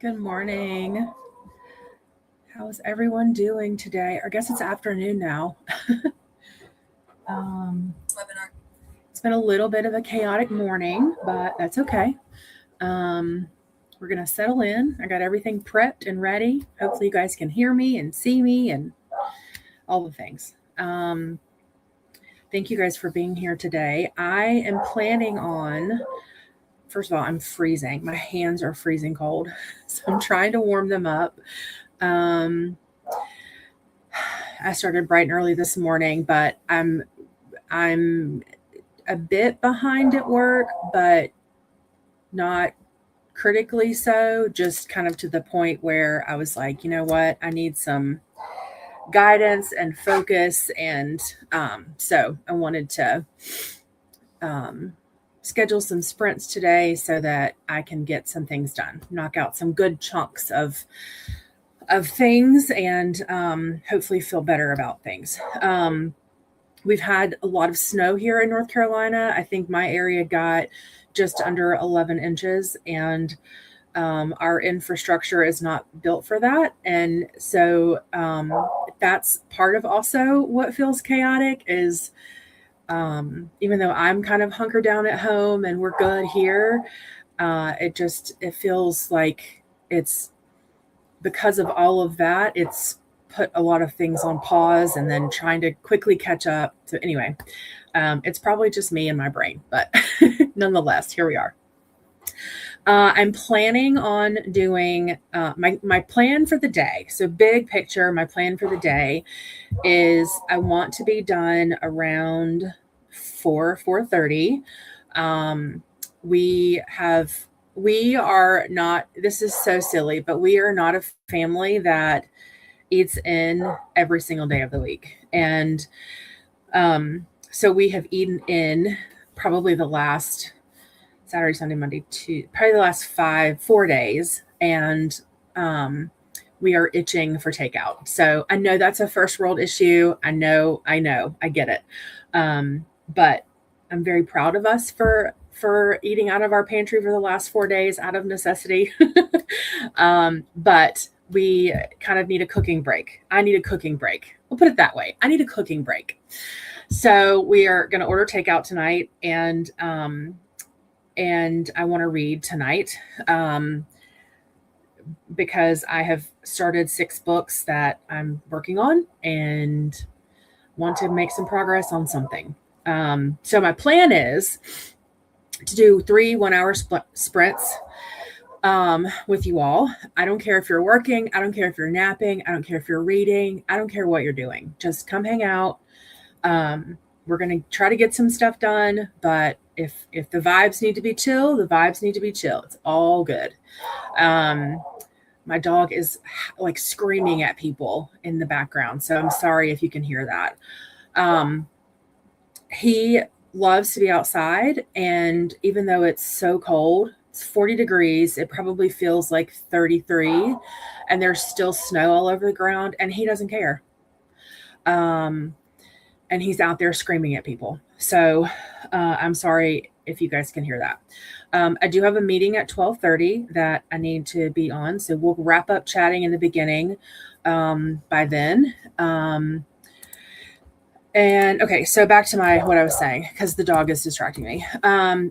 Good morning. How's everyone doing today? I guess it's afternoon now. um, it's been a little bit of a chaotic morning, but that's okay. Um, we're going to settle in. I got everything prepped and ready. Hopefully, you guys can hear me and see me and all the things. Thank you guys for being here today. I am planning on, first of all, I'm freezing. My hands are freezing cold. So I'm trying to warm them up. Um, I started bright and early this morning, but I'm a bit behind at work, but not critically so, just kind of to the point where I was like, you know what, I need some guidance and focus. And so I wanted to um, schedule some sprints today so that I can get some things done, knock out some good chunks of things, and hopefully feel better about things. We've had a lot of snow here in North Carolina. I think my area got just under 11 inches, and our infrastructure is not built for that. And so that's part of also what feels chaotic is even though I'm kind of hunkered down at home and we're good here, it feels like it's because of all of that, it's put a lot of things on pause and then trying to quickly catch up. So anyway, it's probably just me and my brain, but nonetheless, here we are. I'm planning on doing my plan for the day. So big picture, my plan for the day is I want to be done around 4:30. Um, we are not, this is so silly, but we are not a family that eats in every single day of the week. And so we have eaten in probably the last Saturday, Sunday, Monday, probably the last 4 days. And we are itching for takeout. So I know that's a first world issue. I know, I get it. But I'm very proud of us for eating out of our pantry for the last 4 days out of necessity. But we kind of need a cooking break. I need a cooking break. We'll put it that way. I need a cooking break. So we are going to order takeout tonight, and I want to read tonight because I have started 6 books that I'm working on and want to make some progress on something. So my plan is to do 3 1-hour sprints with you all. I don't care if you're working. I don't care if you're napping. I don't care if you're reading. I don't care what you're doing. Just come hang out. We're going to try to get some stuff done, but if the vibes need to be chill, the vibes need to be chill. It's all good. My dog is like screaming at people in the background, so I'm sorry if you can hear that. He loves to be outside, and even though it's so cold, it's 40 degrees, it probably feels like 33, and there's still snow all over the ground, and he doesn't care. And he's out there screaming at people. So I'm sorry if you guys can hear that. I do have a meeting at 12:30 that I need to be on, so we'll wrap up chatting in the beginning by then. And okay, so back to what I was saying, because the dog is distracting me.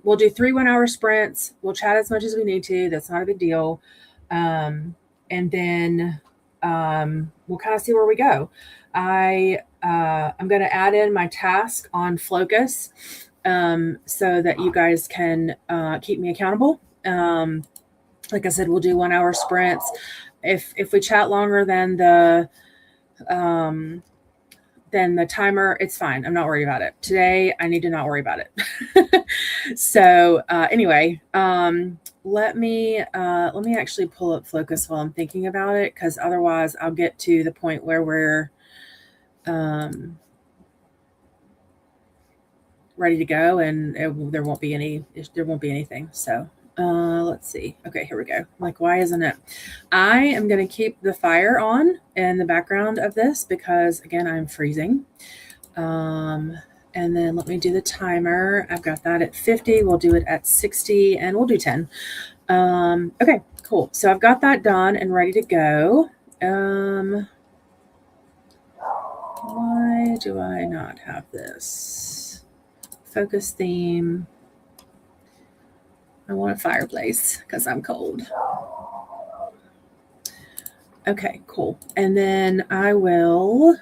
We'll do 3 1-hour sprints. We'll chat as much as we need to. That's not a big deal. And then we'll kind of see where we go. I'm going to add in my task on Focus so that you guys can keep me accountable. Like I said, we'll do 1-hour sprints. If we chat longer than the timer, it's fine. I'm not worried about it. Today, I need to not worry about it. So anyway, let me actually pull up Focus while I'm thinking about it, because otherwise I'll get to the point where we're ready to go, and there won't be anything. So let's see. Okay, here we go. Like, why isn't it? I am going to keep the fire on in the background of this because, again, I'm freezing. And then let me do the timer. I've got that at 50. We'll do it at 60 and we'll do 10. Okay, cool. So I've got that done and ready to go. Why do I not have this? Focus theme. I want a fireplace because I'm cold. Okay, cool. And then I won't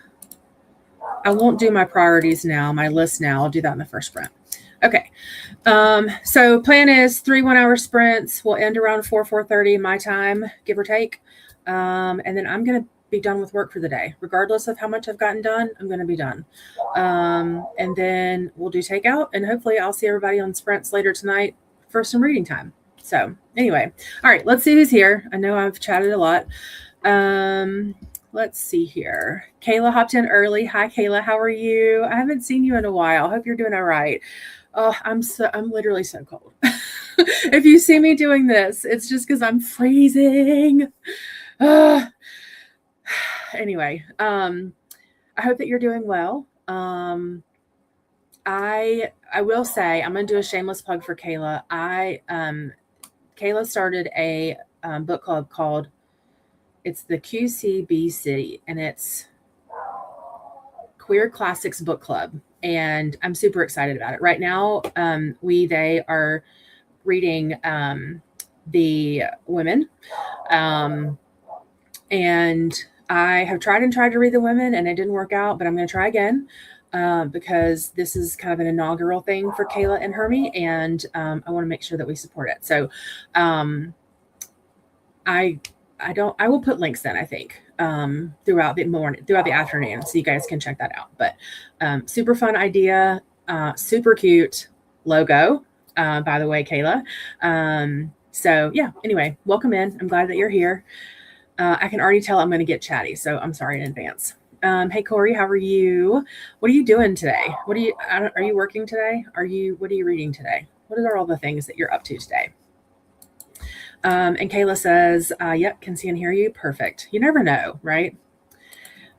do my priorities now, my list now. I'll do that in the first sprint. Okay. So plan is 3 1-hour sprints. We'll end around 4:30 my time, give or take. And then I'm going to be done with work for the day. Regardless of how much I've gotten done, I'm going to be done. And then we'll do takeout, and hopefully I'll see everybody on sprints later tonight for some reading time. So anyway, all right, let's see who's here. I know I've chatted a lot. Let's see here. Kayla hopped in early. Hi, Kayla. How are you? I haven't seen you in a while. Hope you're doing all right. Oh, I'm literally so cold. If you see me doing this, it's just because I'm freezing. Anyway, I hope that you're doing well. I will say I'm going to do a shameless plug for Kayla. Kayla started a book club called it's the QCBC, and it's Queer Classics Book Club. And I'm super excited about it. Right now, they are reading the women. And I have tried to read the women, and it didn't work out, but I'm going to try again because this is kind of an inaugural thing for Kayla and Hermie, and I want to make sure that we support it. So I will put links in, I think, throughout the afternoon, so you guys can check that out. But super fun idea, super cute logo, by the way, Kayla. So yeah, anyway, welcome in. I'm glad that you're here. I can already tell I'm going to get chatty, so I'm sorry in advance. Hey, Corey, how are you? What are you doing today? Are you working today? What are you reading today? What are all the things that you're up to today? And Kayla says, yep, can see and hear you. Perfect. You never know, right?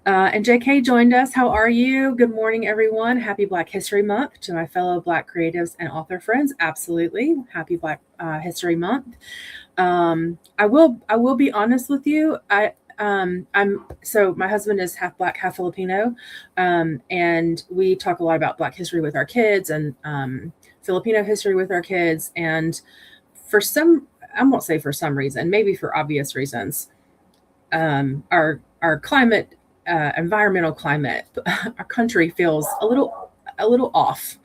And JK joined us. How are you? Good morning, everyone. Happy Black History Month to my fellow Black creatives and author friends. Absolutely. Happy Black History Month. I will be honest with you. So my husband is half Black, half Filipino. And we talk a lot about Black history with our kids and Filipino history with our kids. And I won't say for some reason, maybe for obvious reasons, our climate, environmental climate, our country feels a little off.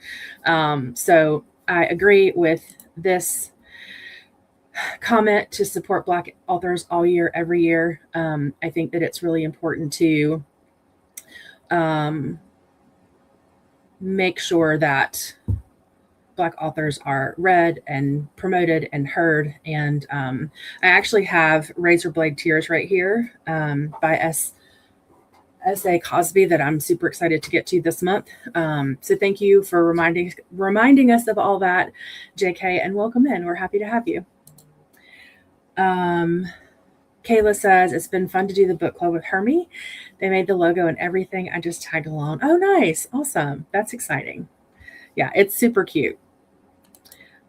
So I agree with this comment to support Black authors all year, every year. I think that it's really important to make sure that Black authors are read and promoted and heard. And I actually have Razor Blade Tears right here by S.A. Cosby that I'm super excited to get to this month. So thank you for reminding us of all that, JK, and welcome in. We're happy to have you. Kayla says, it's been fun to do the book club with Hermie. They made the logo and everything. I just tagged along. Oh, nice. Awesome. That's exciting. Yeah, it's super cute.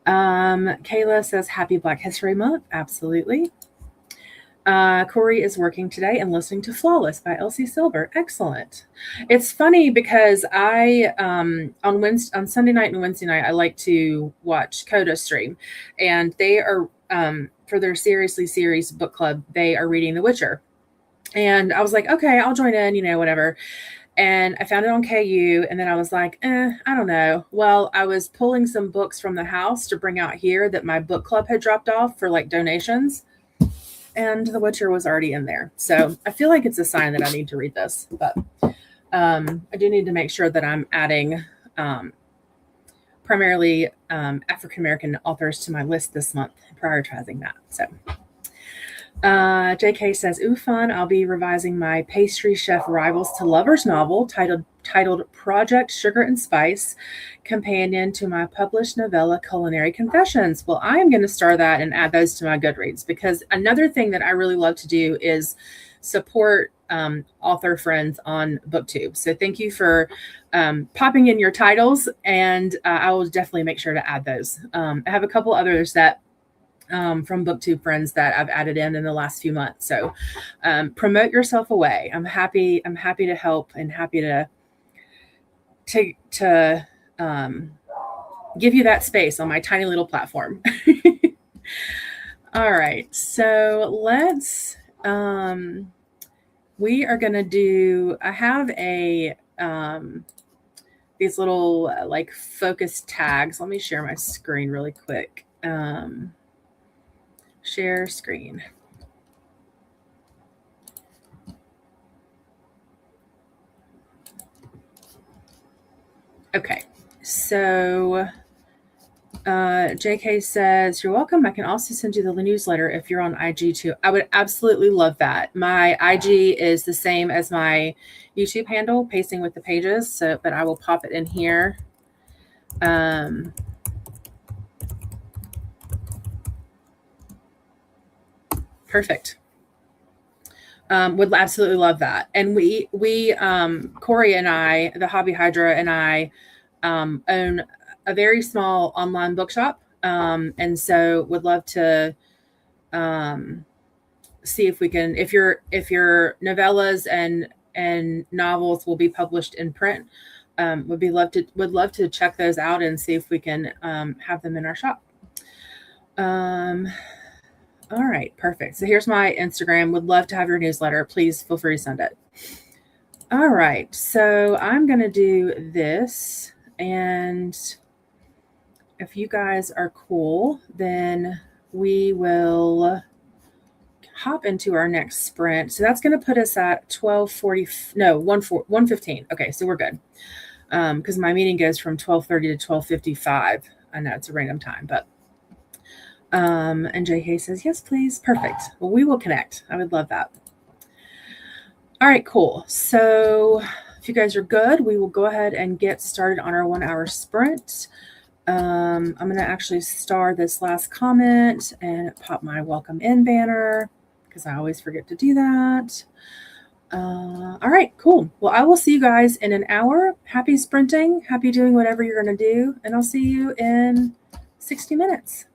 Kayla says, happy Black History Month. Absolutely. Corey is working today and listening to Flawless by Elsie Silver. Excellent. It's funny because on Sunday night and Wednesday night, I like to watch Coda stream, and they are, for their Seriously Serious book club, they are reading The Witcher. And I was like, okay, I'll join in, whatever. And I found it on KU, and then I was like, I don't know. Well, I was pulling some books from the house to bring out here that my book club had dropped off for like donations, and The Witcher was already in there. So I feel like it's a sign that I need to read this, but I do need to make sure that I'm adding primarily African-American authors to my list this month, prioritizing that. So JK says, ooh, fun. I'll be revising my pastry chef Rivals to Lovers novel titled Project Sugar and Spice, companion to my published novella Culinary Confessions. Well, I am going to star that and add those to my Goodreads, because another thing that I really love to do is support author friends on BookTube. So thank you for popping in your titles, and I will definitely make sure to add those. I have a couple others that from BookTube friends that I've added in the last few months. So promote yourself away. I'm happy to help and happy to give you that space on my tiny little platform. All right, so let's we are gonna do. I have a these little like focus tags. Let me share my screen really quick. Share screen. Okay, so JK says, "You're welcome. I can also send you the newsletter if you're on IG too." I would absolutely love that. My IG is the same as my YouTube handle, Pacing with the Pages. So, but I will pop it in here. Perfect. Would absolutely love that. And we Corey and I, the Hobby Hydra and I, own a very small online bookshop. And so would love to see if we can, if your novellas and novels will be published in print, would love to check those out and see if we can have them in our shop. All right, perfect. So here's my Instagram. Would love to have your newsletter. Please feel free to send it. All right, so I'm going to do this. And if you guys are cool, then we will hop into our next sprint. So that's going to put us at 12:40. No, 1:15. Okay, so we're good. Because my meeting goes from 12:30 to 12:55. I know it's a random time, but and JK says, yes, please. Perfect. Well, we will connect. I would love that. All right, cool. So if you guys are good, we will go ahead and get started on our 1 hour sprint. I'm going to actually star this last comment and pop my welcome in banner because I always forget to do that. All right, cool. Well, I will see you guys in an hour. Happy sprinting. Happy doing whatever you're going to do. And I'll see you in 60 minutes.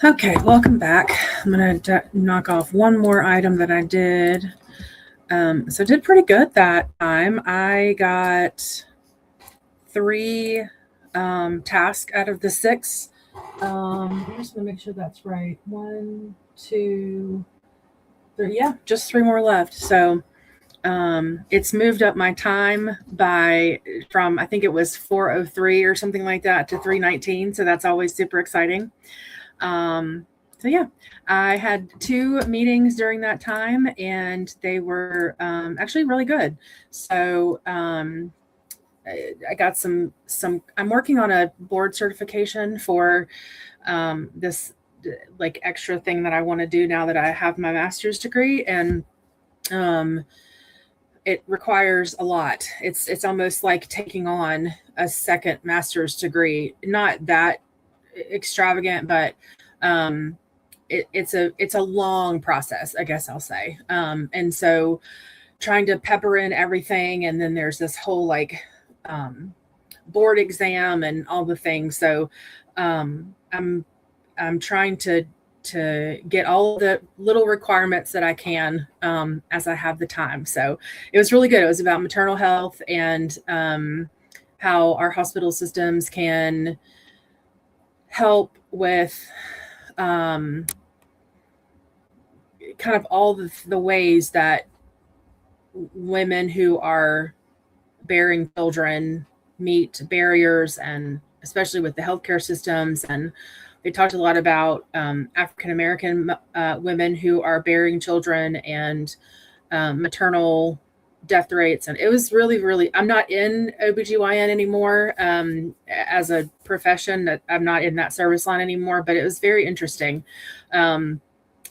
Okay, welcome back. I'm going to knock off one more item that I did. So I did pretty good that time. I got 3 tasks out of the 6. I just want to make sure that's right. 1, 2, 3. Yeah, just 3 more left. So it's moved up my time from I think it was 4:03 or something like that to 3:19. So that's always super exciting. So yeah, I had 2 meetings during that time, and they were actually really good. So I got some. I'm working on a board certification for this like extra thing that I want to do now that I have my master's degree, and um, it requires a lot. It's almost like taking on a second master's degree. Not that extravagant, but um, it's a long process, I guess I'll say. And so trying to pepper in everything, and then there's this whole like board exam and all the things. So I'm trying to get all the little requirements that I can as I have the time. So it was really good. It was about maternal health and how our hospital systems can help with kind of all the ways that women who are bearing children meet barriers, and especially with the healthcare systems. And they talked a lot about African American women who are bearing children and maternal death rates. And it was really, I'm not in OBGYN anymore as a profession. That I'm not in that service line anymore, but it was very interesting. And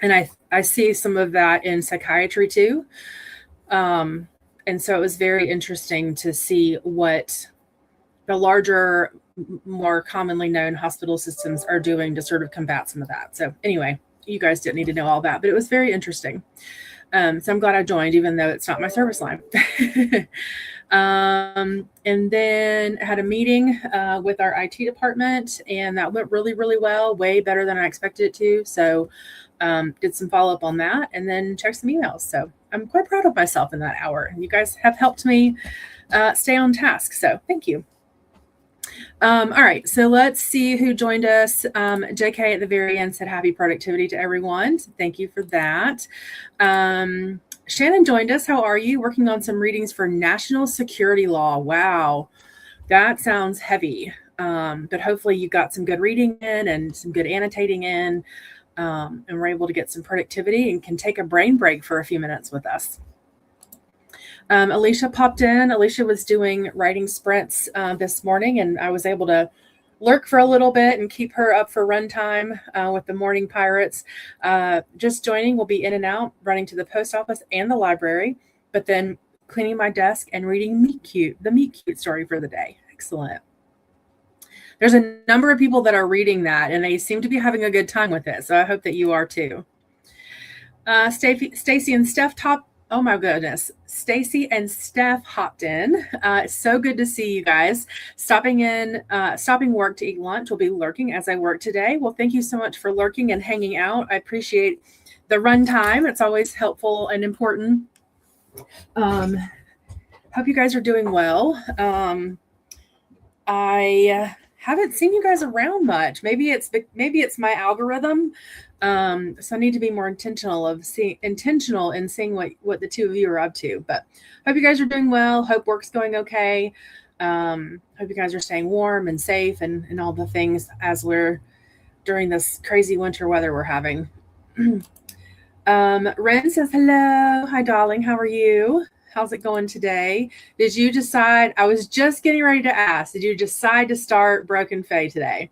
I see some of that in psychiatry too. And so it was very interesting to see what the larger, more commonly known hospital systems are doing to sort of combat some of that. So anyway, you guys didn't need to know all that, but it was very interesting. So I'm glad I joined, even though it's not my service line. And then I had a meeting with our IT department, and that went really well, way better than I expected it to. So did some follow up on that, and then checked some emails. So I'm quite proud of myself in that hour. And you guys have helped me stay on task. So thank you. All right, so let's see who joined us. JK at the very end said happy productivity to everyone. So thank you for that. Shannon joined us. How are you? Working on some readings for national security law. Wow, that sounds heavy. But hopefully you got some good reading in and some good annotating in, and we're able to get some productivity and can take a brain break for a few minutes with us. Alicia popped in. Alicia was doing writing sprints this morning, and I was able to lurk for a little bit and keep her up for runtime with the Morning Pirates. Just joining, will be in and out, running to the post office and the library, but then cleaning my desk and reading the Meet Cute story for the day. Excellent. There's a number of people that are reading that, and they seem to be having a good time with it. So I hope that you are too. Stacy and Steph oh my goodness. Stacy and Steph hopped in. It's so good to see you guys. Stopping work to eat lunch. Will be lurking as I work today. Well, thank you so much for lurking and hanging out. I appreciate the run time. It's always helpful and important. Hope you guys are doing well. I haven't seen you guys around much. Maybe it's my algorithm. So I need to be more intentional in seeing what the two of you are up to. But hope you guys are doing well. Hope work's going okay. Hope you guys are staying warm and safe and all the things as we're during this crazy winter weather we're having. Ren says hello. Hi, darling. How are you? How's it going today? Did you decide? I was just getting ready to ask. Did you decide to start Broken Fae today?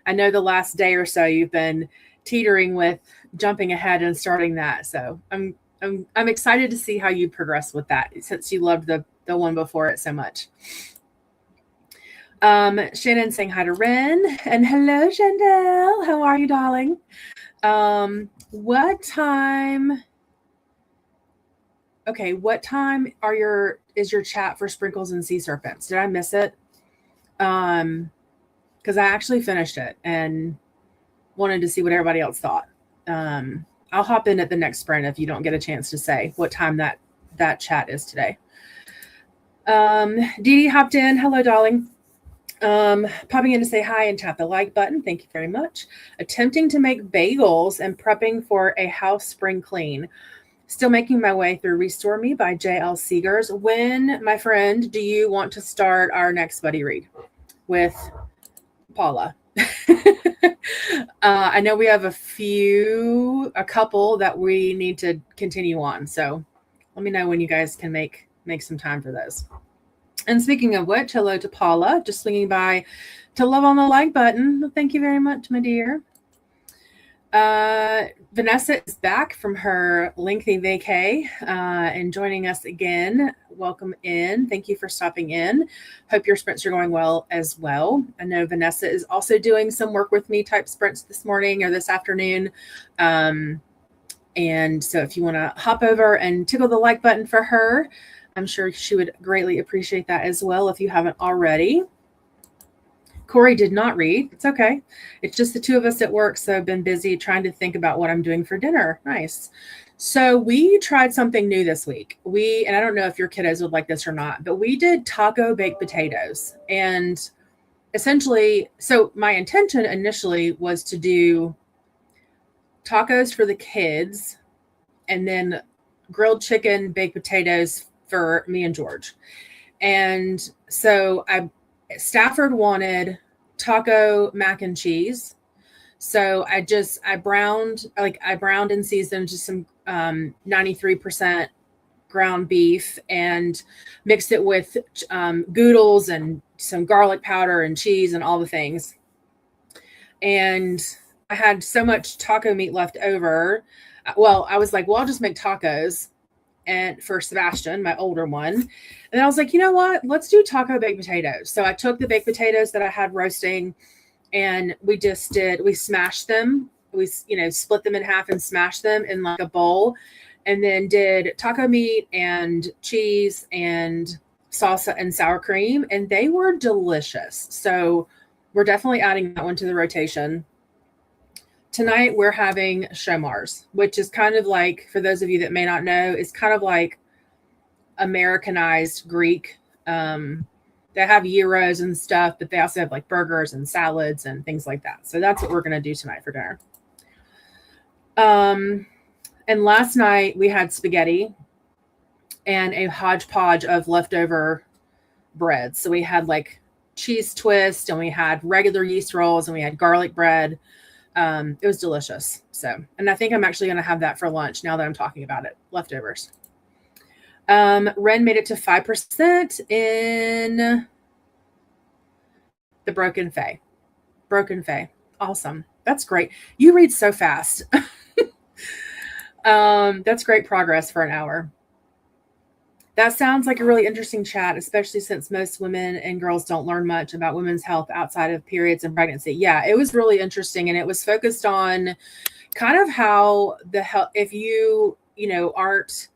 I know the last day or so you've been teetering with jumping ahead and starting that. So I'm excited to see how you progress with that, since you loved the one before it so much. Shannon saying hi to Ren, and hello, Chandel. How are you, darling? What time? Okay, what time is your chat for Sprinkles and Sea Serpents? Did I miss it? Because I actually finished it, and wanted to see what everybody else thought. I'll hop in at the next sprint if you don't get a chance to say what time that chat is today. Dee Dee hopped in. Hello, darling. Popping in to say hi and tap the like button. Thank you very much. Attempting to make bagels and prepping for a house spring clean. Still making my way through Restore Me by J.L. Seegers. When, my friend, do you want to start our next buddy read with Paula? I know we have a couple that we need to continue on. So let me know when you guys can make some time for those. And speaking of which, hello to Paula, just swinging by to love on the like button. Thank you very much, my dear. Vanessa is back from her lengthy vacay and joining us again. Welcome in. Thank you for stopping in. Hope your sprints are going well as well. I know Vanessa is also doing some work with me type sprints this morning or this afternoon. And so if you want to hop over and tickle the like button for her, I'm sure she would greatly appreciate that as well if you haven't already. Corey did not read. It's okay. It's just the two of us at work, so I've been busy trying to think about what I'm doing for dinner. Nice. So we tried something new this week. And I don't know if your kiddos would like this or not, but we did taco baked potatoes. And essentially, so my intention initially was to do tacos for the kids and then grilled chicken, baked potatoes for me and George. And so Stafford wanted taco mac and cheese. So I browned and seasoned just some 93% ground beef and mixed it with goodles and some garlic powder and cheese and all the things. And I had so much taco meat left over. Well, I was like, well, I'll just make tacos. And for Sebastian, my older one. And I was like, you know what? Let's do taco baked potatoes. So I took the baked potatoes that I had roasting and we smashed them. We, split them in half and smashed them in like a bowl and then did taco meat and cheese and salsa and sour cream. And they were delicious. So we're definitely adding that one to the rotation. Tonight we're having shomars, which is kind of like, for those of you that may not know, is kind of like Americanized Greek. They have gyros and stuff, but they also have like burgers and salads and things like that. So that's what we're going to do tonight for dinner. And last night we had spaghetti and a hodgepodge of leftover bread. So we had like cheese twist and we had regular yeast rolls and we had garlic bread. It was delicious. So, and I think I'm actually going to have that for lunch now that I'm talking about it. Leftovers. Ren made it to 5% in the Broken Fae. Awesome. That's great. You read so fast. That's great progress for an hour. That sounds like a really interesting chat, especially since most women and girls don't learn much about women's health outside of periods and pregnancy. Yeah, it was really interesting. And it was focused on kind of how the health, if you aren't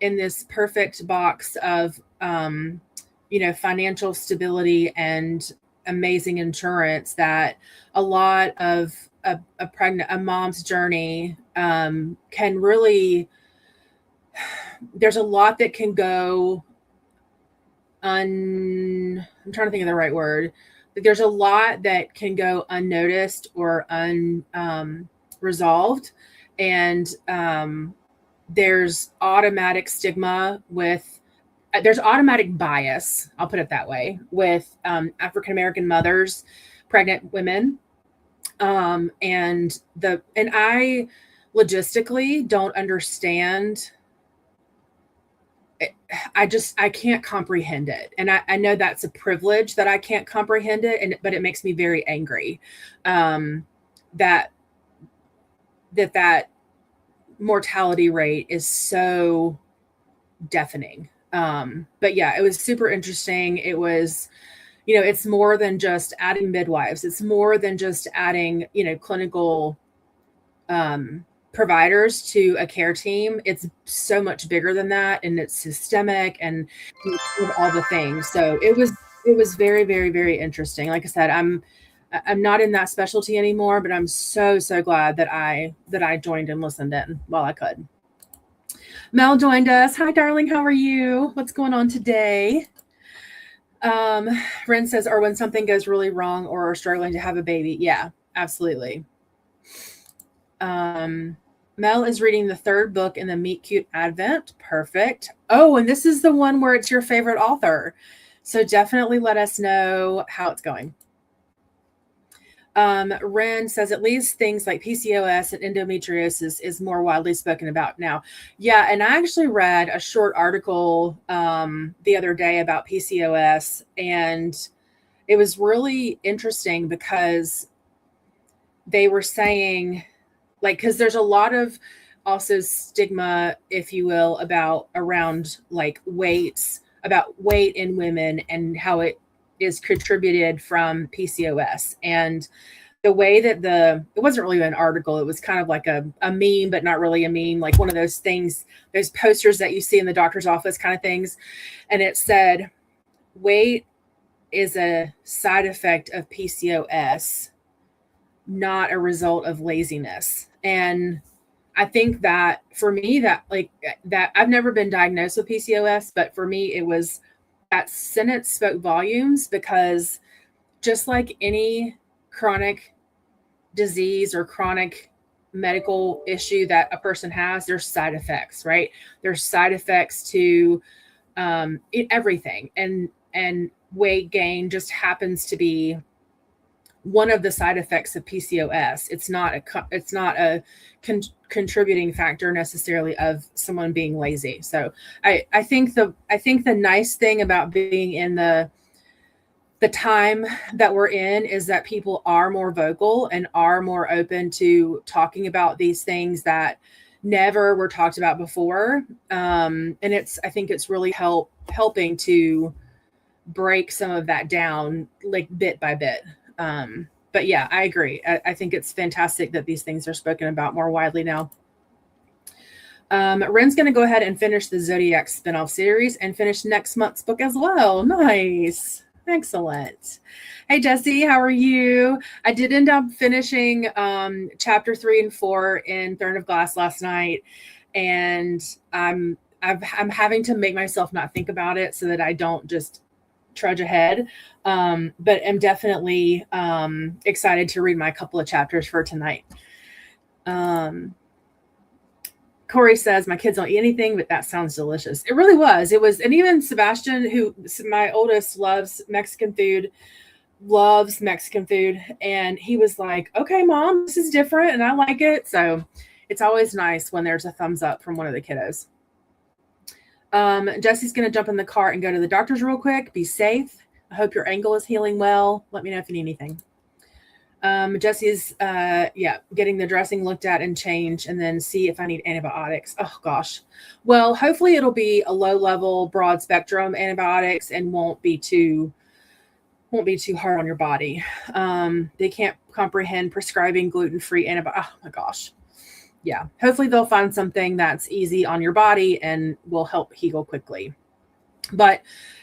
in this perfect box of, financial stability and amazing insurance, that a lot of a mom's journey can really, there's a lot that can go I'm trying to think of the right word. There's a lot that can go unnoticed or unresolved. And there's automatic stigma there's automatic bias, I'll put it that way, with African-American mothers, pregnant women. And I logistically don't understand. I can't comprehend it. And I know that's a privilege that I can't comprehend it. But it makes me very angry that mortality rate is so deafening. But yeah, it was super interesting. It was, it's more than just adding midwives. It's more than just adding, clinical providers to a care team. It's so much bigger than that, and it's systemic and all the things. So it was very, very, very interesting. Like I said, I'm I'm not in that specialty anymore, but I'm so glad that I joined and listened in while I could. Mel joined us. Hi, darling. How are you? What's going on today? Ren says, or when something goes really wrong or are struggling to have a baby. Yeah, absolutely. Mel is reading the third book in the Meet Cute Advent. Perfect. Oh, and this is the one where it's your favorite author. So definitely let us know how it's going. Ren says at least things like PCOS and endometriosis is more widely spoken about now. Yeah, and I actually read a short article the other day about PCOS, and it was really interesting because they were saying, like, because there's a lot of also stigma, if you will, around like about weight in women and how it is contributed from PCOS. And the way that it wasn't really an article, it was kind of like a meme, but not really a meme, like one of those things, those posters that you see in the doctor's office kind of things. And it said, weight is a side effect of PCOS, not a result of laziness. And I think that for me, that I've never been diagnosed with PCOS, but for me, it was that sentence spoke volumes, because just like any chronic disease or chronic medical issue that a person has, there's side effects, right? There's side effects to everything, and weight gain just happens to be one of the side effects of PCOS. It's not a contributing factor necessarily of someone being lazy. So I think the nice thing about being in the time that we're in is that people are more vocal and are more open to talking about these things that never were talked about before. And I think it's really helping to break some of that down, like bit by bit. But yeah, I agree. I think it's fantastic that these things are spoken about more widely now. Ren's going to go ahead and finish the Zodiac spinoff series and finish next month's book as well. Nice. Excellent. Hey, Jesse, how are you? I did end up finishing chapter 3 and 4 in Throne of Glass last night, and I'm having to make myself not think about it so that I don't just trudge ahead. But I'm definitely excited to read my couple of chapters for tonight. Corey says, my kids don't eat anything, but that sounds delicious. It really was. It was. And even Sebastian, who my oldest loves Mexican food. And he was like, okay, Mom, this is different and I like it. So it's always nice when there's a thumbs up from one of the kiddos. Jesse's going to jump in the car and go to the doctor's real quick. Be safe. I hope your ankle is healing well. Let me know if you need anything. Jesse's, getting the dressing looked at and changed, and then see if I need antibiotics. Oh gosh. Well, hopefully it'll be a low level, broad spectrum antibiotics and won't be too hard on your body. They can't comprehend prescribing gluten-free antibiotics. Oh my gosh. Yeah. Hopefully they'll find something that's easy on your body and will help heal quickly. But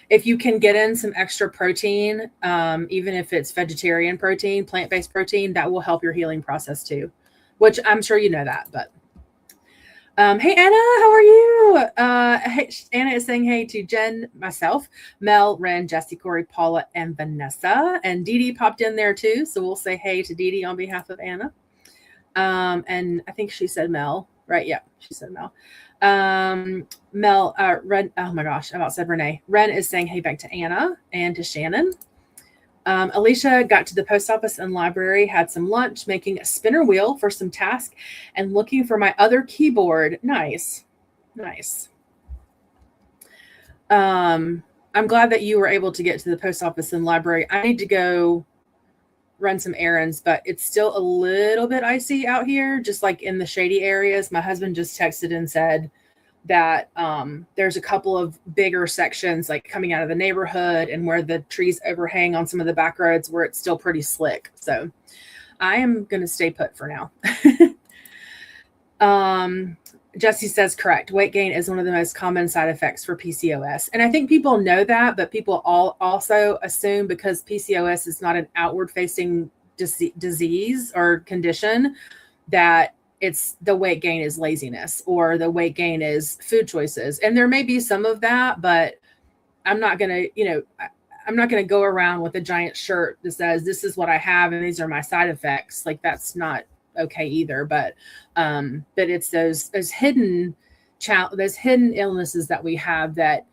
if you can get in some extra protein, even if it's vegetarian protein, plant-based protein, that will help your healing process too, which I'm sure you know that. But hey, Anna, how are you? Hey, Anna is saying hey to Jen, myself, Mel, Ren, Jesse, Corey, Paula, and Vanessa. And Dee Dee popped in there too, so we'll say hey to Dee Dee on behalf of Anna. And I think she said Mel, right? Yeah, she said Mel. Ren, oh my gosh, I about said Renee. Ren is saying hey back to Anna and to Shannon. Alicia got to the post office and library, had some lunch, making a spinner wheel for some tasks, and looking for my other keyboard. Nice. I'm glad that you were able to get to the post office and library. I need to go run some errands, but it's still a little bit icy out here, just like in the shady areas. My husband just texted and said that there's a couple of bigger sections like coming out of the neighborhood and where the trees overhang on some of the back roads where it's still pretty slick. So I am going to stay put for now. Jesse says correct. Weight gain is one of the most common side effects for PCOS. And I think people know that, but people all also assume because PCOS is not an outward facing disease or condition, that it's the weight gain is laziness or the weight gain is food choices. And there may be some of that, but I'm not going to, I'm not going to go around with a giant shirt that says, this is what I have and these are my side effects. Like, that's not okay either. But it's those hidden those hidden illnesses that we have that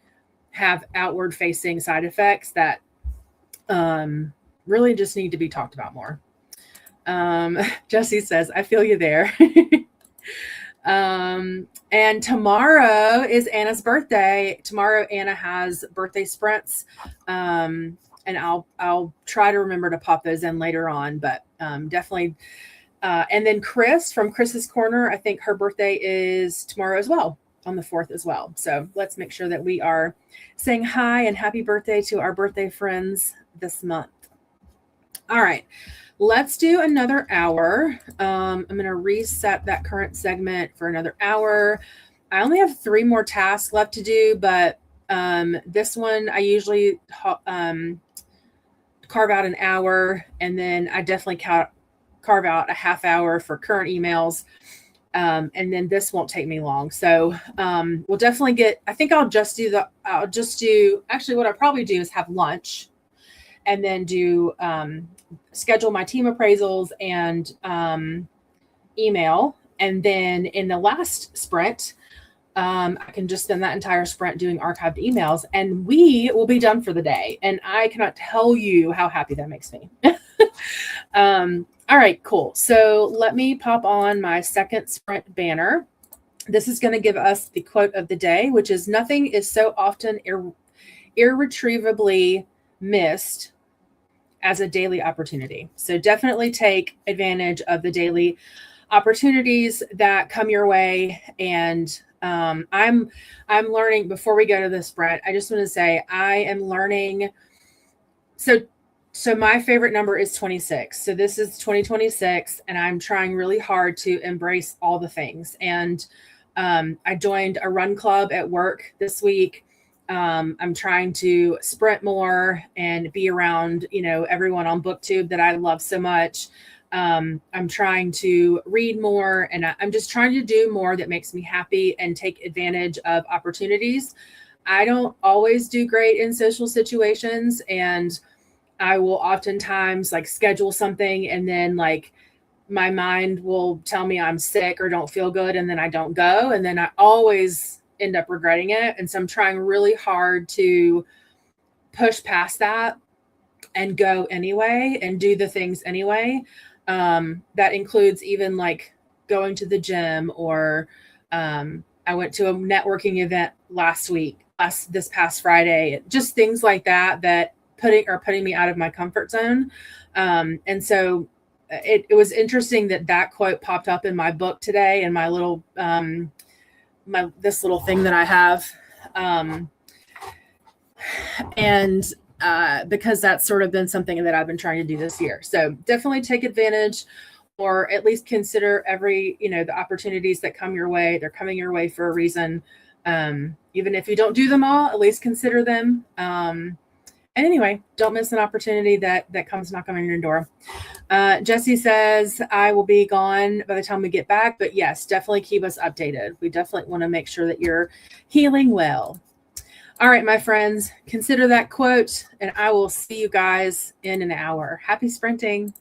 have outward facing side effects that really just need to be talked about more. Jesse says, I feel you there. And tomorrow is Anna's birthday. Tomorrow, Anna has birthday sprints. And I'll try to remember to pop those in later on, but, definitely. And then Chris from Chris's Corner, I think her birthday is tomorrow as well, on the 4th as well. So let's make sure that we are saying hi and happy birthday to our birthday friends this month. All right. Let's do another hour. I'm going to reset that current segment for another hour. I only have 3 more tasks left to do, but this one I usually carve out an hour, and then I definitely carve out a half hour for current emails. And then this won't take me long. So we'll definitely I think actually what I'll probably do is have lunch and then do schedule my team appraisals and email. And then in the last sprint, I can just spend that entire sprint doing archived emails, and we will be done for the day. And I cannot tell you how happy that makes me. All right, cool. So let me pop on my second sprint banner. This is going to give us the quote of the day, which is, nothing is so often irretrievably missed as a daily opportunity. So definitely take advantage of the daily opportunities that come your way. And I'm learning, before we go to the sprint, I just want to say I am learning. So my favorite number is 26. So this is 2026, and I'm trying really hard to embrace all the things. And I joined a run club at work this week. I'm trying to sprint more and be around, everyone on BookTube that I love so much. I'm trying to read more, and I'm just trying to do more that makes me happy and take advantage of opportunities. I don't always do great in social situations, and I will oftentimes schedule something, and then my mind will tell me I'm sick or don't feel good, and then I don't go, and then I always end up regretting it. And so I'm trying really hard to push past that and go anyway and do the things anyway. That includes even going to the gym, or I went to a networking event this past Friday, just things like that putting me out of my comfort zone. And so it was interesting that quote popped up in my book today, and my little this little thing that I have. Because that's sort of been something that I've been trying to do this year. So definitely take advantage, or at least consider the opportunities that come your way. They're coming your way for a reason. Even if you don't do them all, at least consider them. And anyway, don't miss an opportunity that comes knocking on your door. Jesse says, I will be gone by the time we get back. But yes, definitely keep us updated. We definitely want to make sure that you're healing well. All right, my friends, consider that quote, and I will see you guys in an hour. Happy sprinting.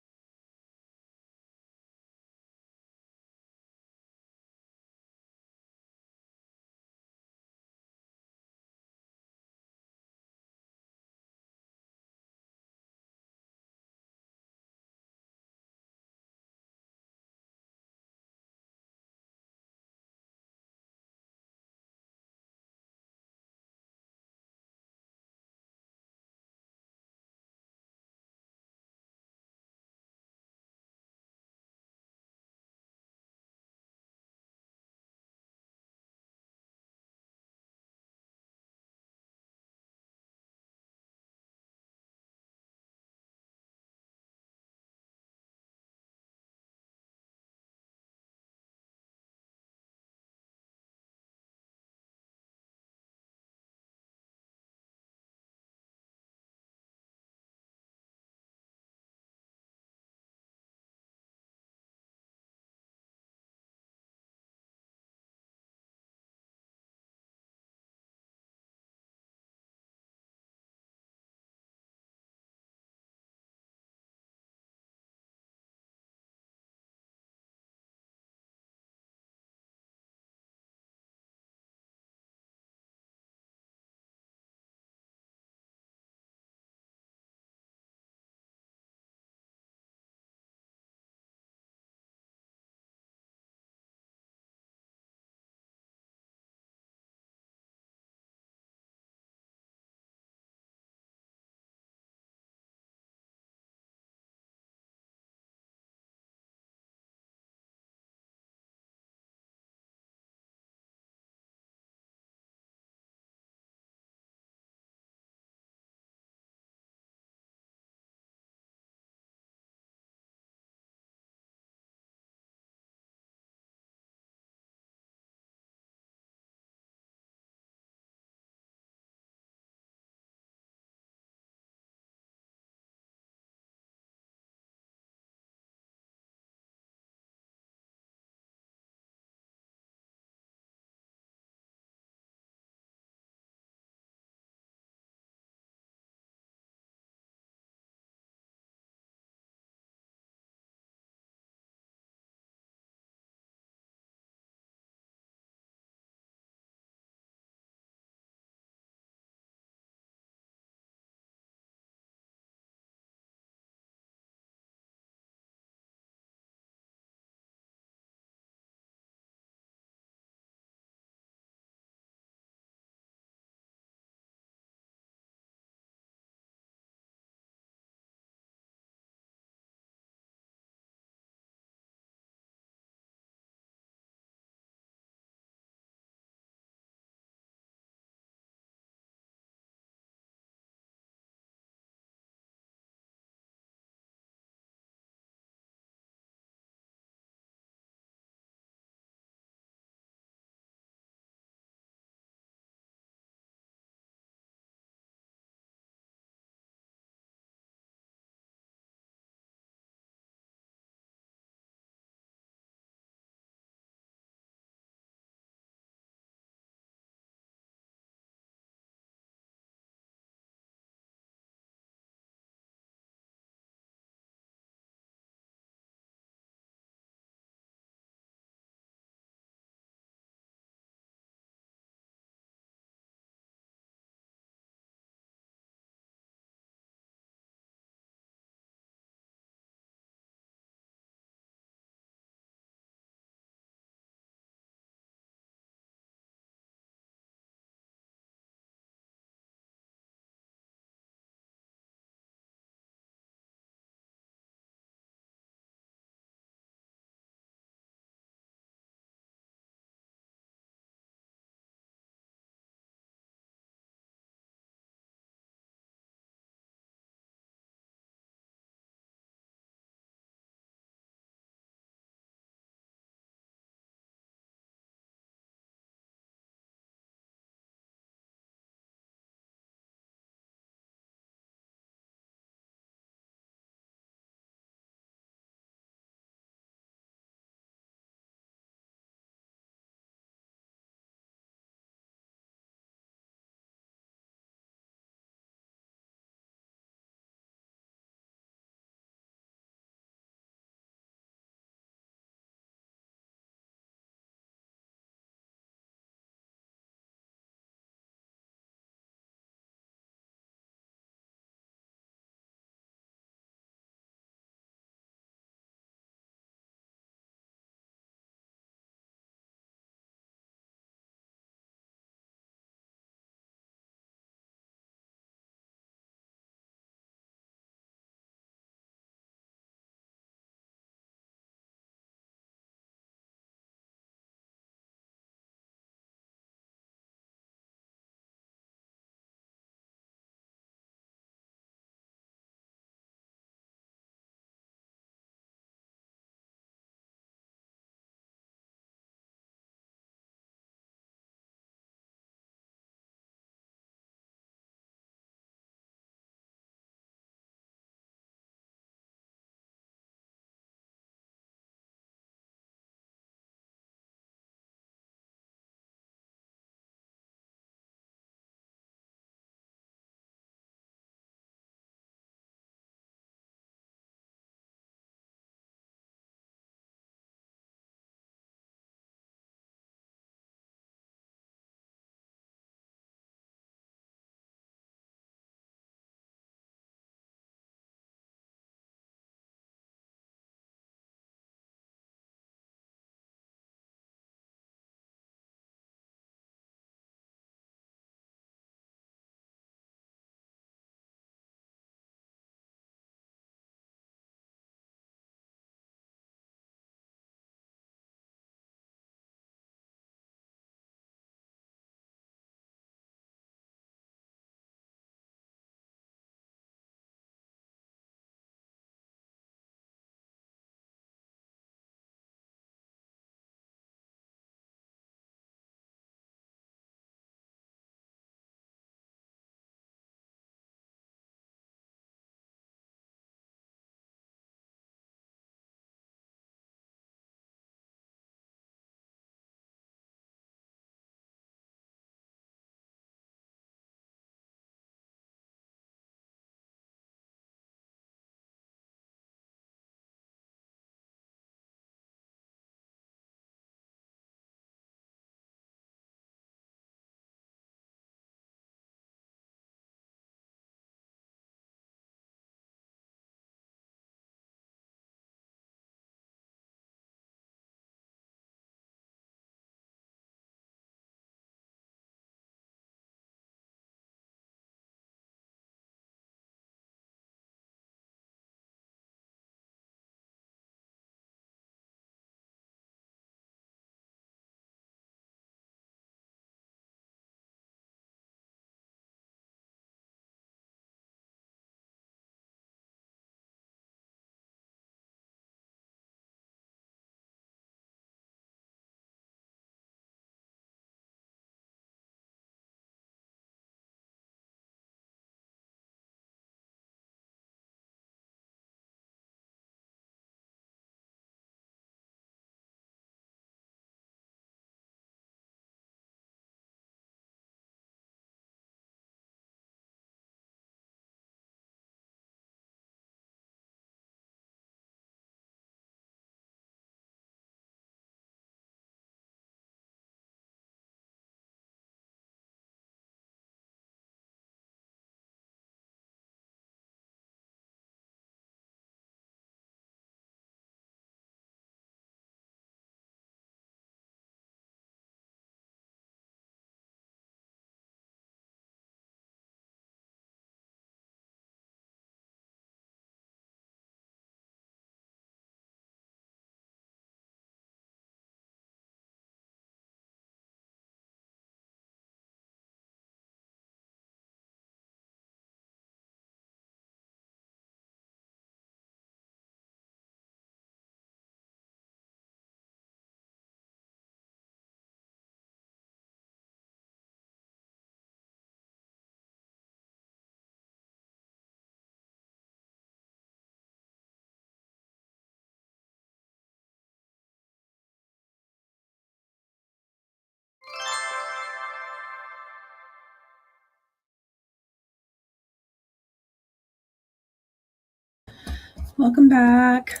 Welcome back.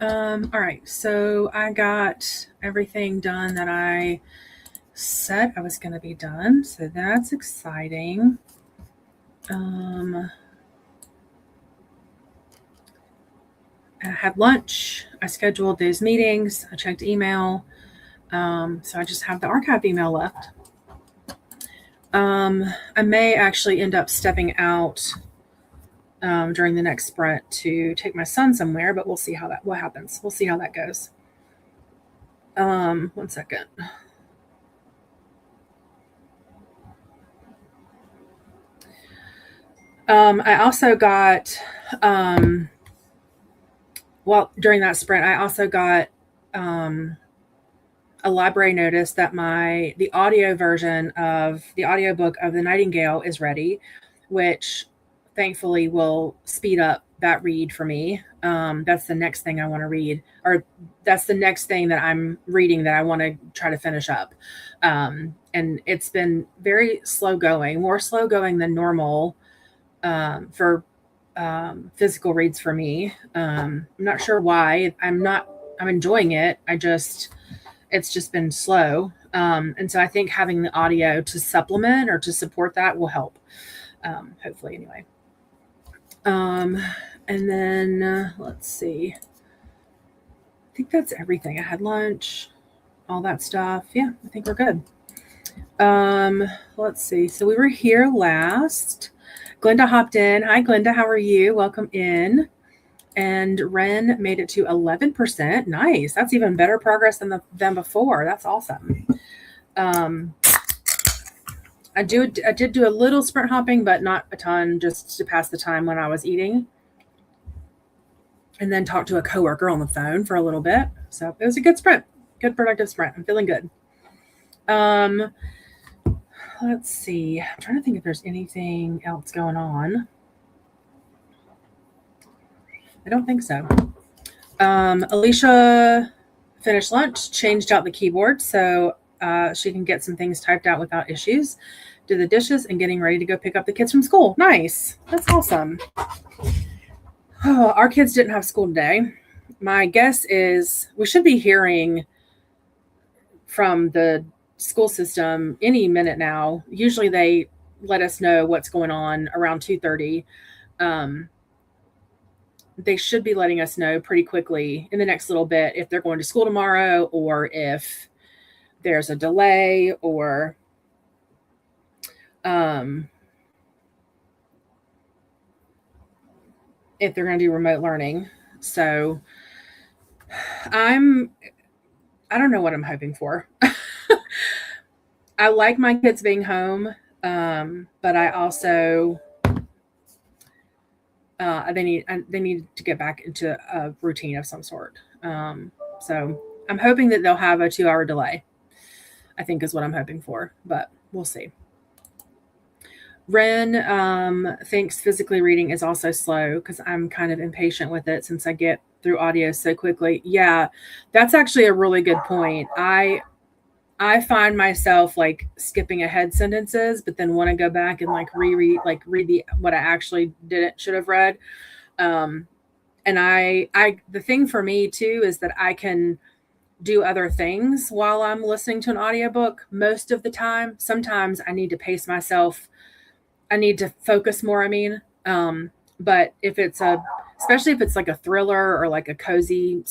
All right, so I got everything done that I said I was going to be done, so that's exciting. I had lunch. I scheduled those meetings. I checked email. So I just have the archive email left. I may actually end up stepping out during the next sprint to take my son somewhere, but we'll see what happens. We'll see how that goes. 1 second. I also got, during that sprint, I also got a library notice that the audio version of the audiobook of The Nightingale is ready, which thankfully will speed up that read for me. That's the next thing I want to read, or that's the next thing that I'm reading that I want to try to finish up. And it's been very slow going, more slow going than normal for physical reads for me. I'm not sure why. I'm enjoying it. It's just been slow. And so I think having the audio to supplement or to support that will help. Hopefully, anyway. And then let's see. I think that's everything. I had lunch, all that stuff. Yeah, I think we're good. Let's see. So we were here last. Glenda hopped in. Hi, Glenda. How are you? Welcome in. And Ren made it to 11%. Nice. That's even better progress than before. That's awesome. I did do a little sprint hopping, but not a ton, just to pass the time when I was eating. And then talked to a coworker on the phone for a little bit. So it was a good sprint. Good productive sprint. I'm feeling good. Let's see. I'm trying to think if there's anything else going on. I don't think so. Alicia finished lunch, changed out the keyboard so she can get some things typed out without issues. Did the dishes and getting ready to go pick up the kids from school. Nice. That's awesome. Oh, our kids didn't have school today. My guess is we should be hearing from the school system any minute now. Usually they let us know what's going on around 2:30. They should be letting us know pretty quickly in the next little bit if they're going to school tomorrow or if there's a delay or if they're going to do remote learning. So I don't know what I'm hoping for. I like my kids being home, but I also they need to get back into a routine of some sort. So I'm hoping that they'll have a 2-hour delay, I think is what I'm hoping for, but we'll see. Ren thinks physically reading is also slow because I'm kind of impatient with it since I get through audio so quickly. Yeah, that's actually a really good point. I find myself like skipping ahead sentences, but then want to go back and like read what I actually should have read. And the thing for me too is that I can do other things while I'm listening to an audiobook most of the time. Sometimes I need to pace myself. I need to focus more. But especially if it's like a thriller or like a cozy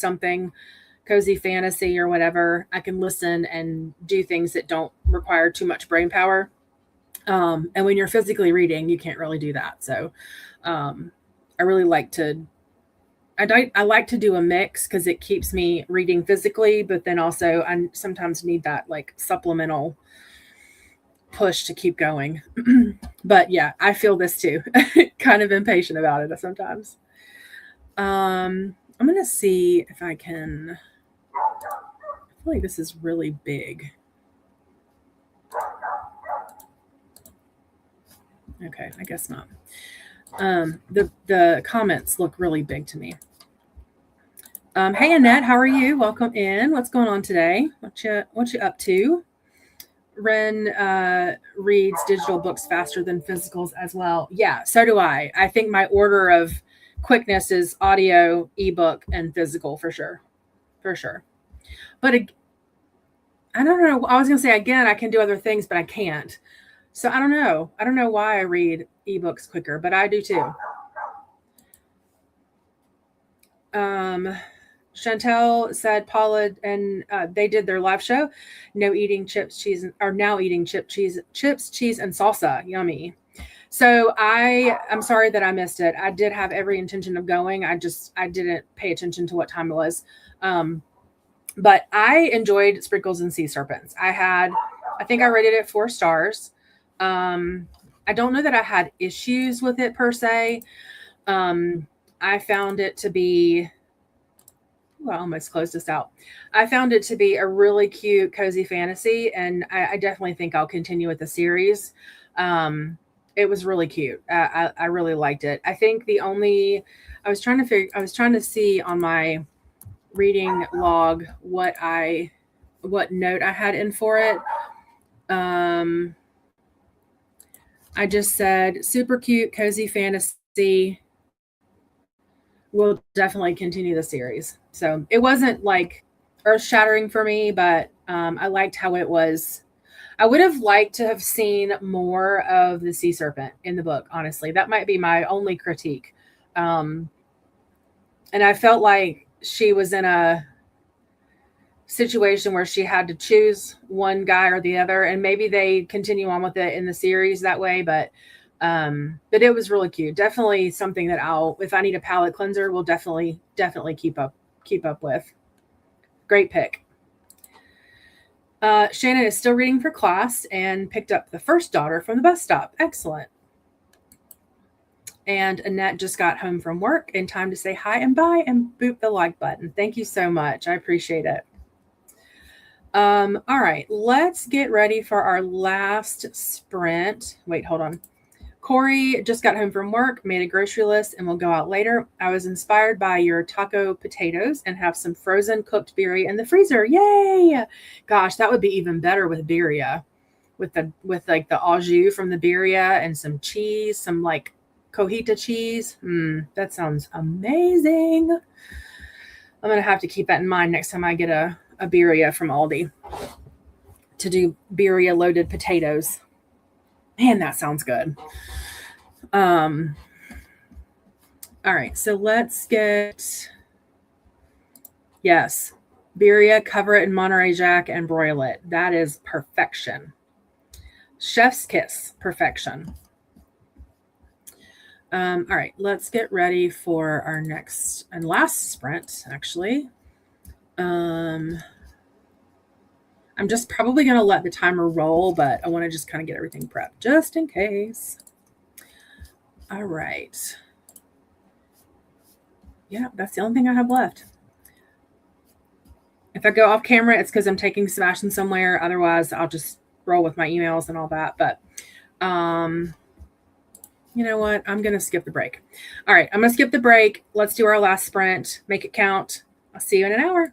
fantasy or whatever, I can listen and do things that don't require too much brain power. And when you're physically reading, you can't really do that. So I really like to do a mix because it keeps me reading physically, but then also I sometimes need that like supplemental push to keep going. But yeah, I feel this too. Kind of impatient about it sometimes. I'm going to see if I can. I feel like this is really big. Okay, I guess not. The comments look really big to me. Hey Annette, how are you? Welcome in. What's going on today? What you up to? Ren reads digital books faster than physicals as well. Yeah, so do I. I think my order of quickness is audio, ebook, and physical for sure. For sure. But I don't know. I was going to say again, I can do other things, but I can't. So I don't know. I don't know why I read ebooks quicker, but I do too. Um, Chantel said Paula and they did their live show. No eating chips, cheese, or now eating chips, cheese, and salsa. Yummy. So I'm sorry that I missed it. I did have every intention of going. I didn't pay attention to what time it was. Um, but I enjoyed Sprinkles and Sea Serpents. I think I rated it 4 stars. I don't know that I had issues with it per se. Um, I found it to be, well, I almost closed this out. I found it to be a really cute, cozy fantasy, and I definitely think I'll continue with the series. It was really cute. I really liked it. I think I was trying to see on my reading log what note I had in for it. Um, I just said super cute, cozy fantasy. We'll definitely continue the series. So it wasn't like earth shattering for me, but I liked how it was. I would have liked to have seen more of the sea serpent in the book, honestly. That might be my only critique. Um, and I felt like she was in a situation where she had to choose one guy or the other, and maybe they continue on with it in the series that way, but it was really cute. Definitely something that I'll, if I need a palate cleanser, will definitely keep up with. Great pick. Shannon is still reading for class and picked up The First Daughter from the bus stop. Excellent. And Annette just got home from work in time to say hi and bye and boop the like button. Thank you so much. I appreciate it. All right, let's get ready for our last sprint. Wait, hold on. Corey just got home from work, made a grocery list, and will go out later. I was inspired by your taco potatoes and have some frozen cooked birria in the freezer. Yay! Gosh, that would be even better with birria, with like the au jus from the birria and some cheese, some like cojita cheese. That sounds amazing. I'm gonna have to keep that in mind next time I get a birria from Aldi to do birria loaded potatoes. Man, that sounds good. Um, all right, so let's get, yes, birria, cover it in Monterey Jack and broil it. That is perfection. Chef's kiss, perfection. All right, let's get ready for our next and last sprint, actually. I'm just probably going to let the timer roll, but I want to just kind of get everything prepped just in case. All right. Yeah, that's the only thing I have left. If I go off camera, it's because I'm taking Sebastian somewhere. Otherwise, I'll just roll with my emails and all that. But you know what? I'm going to skip the break. All right, I'm going to skip the break. Let's do our last sprint. Make it count. I'll see you in an hour.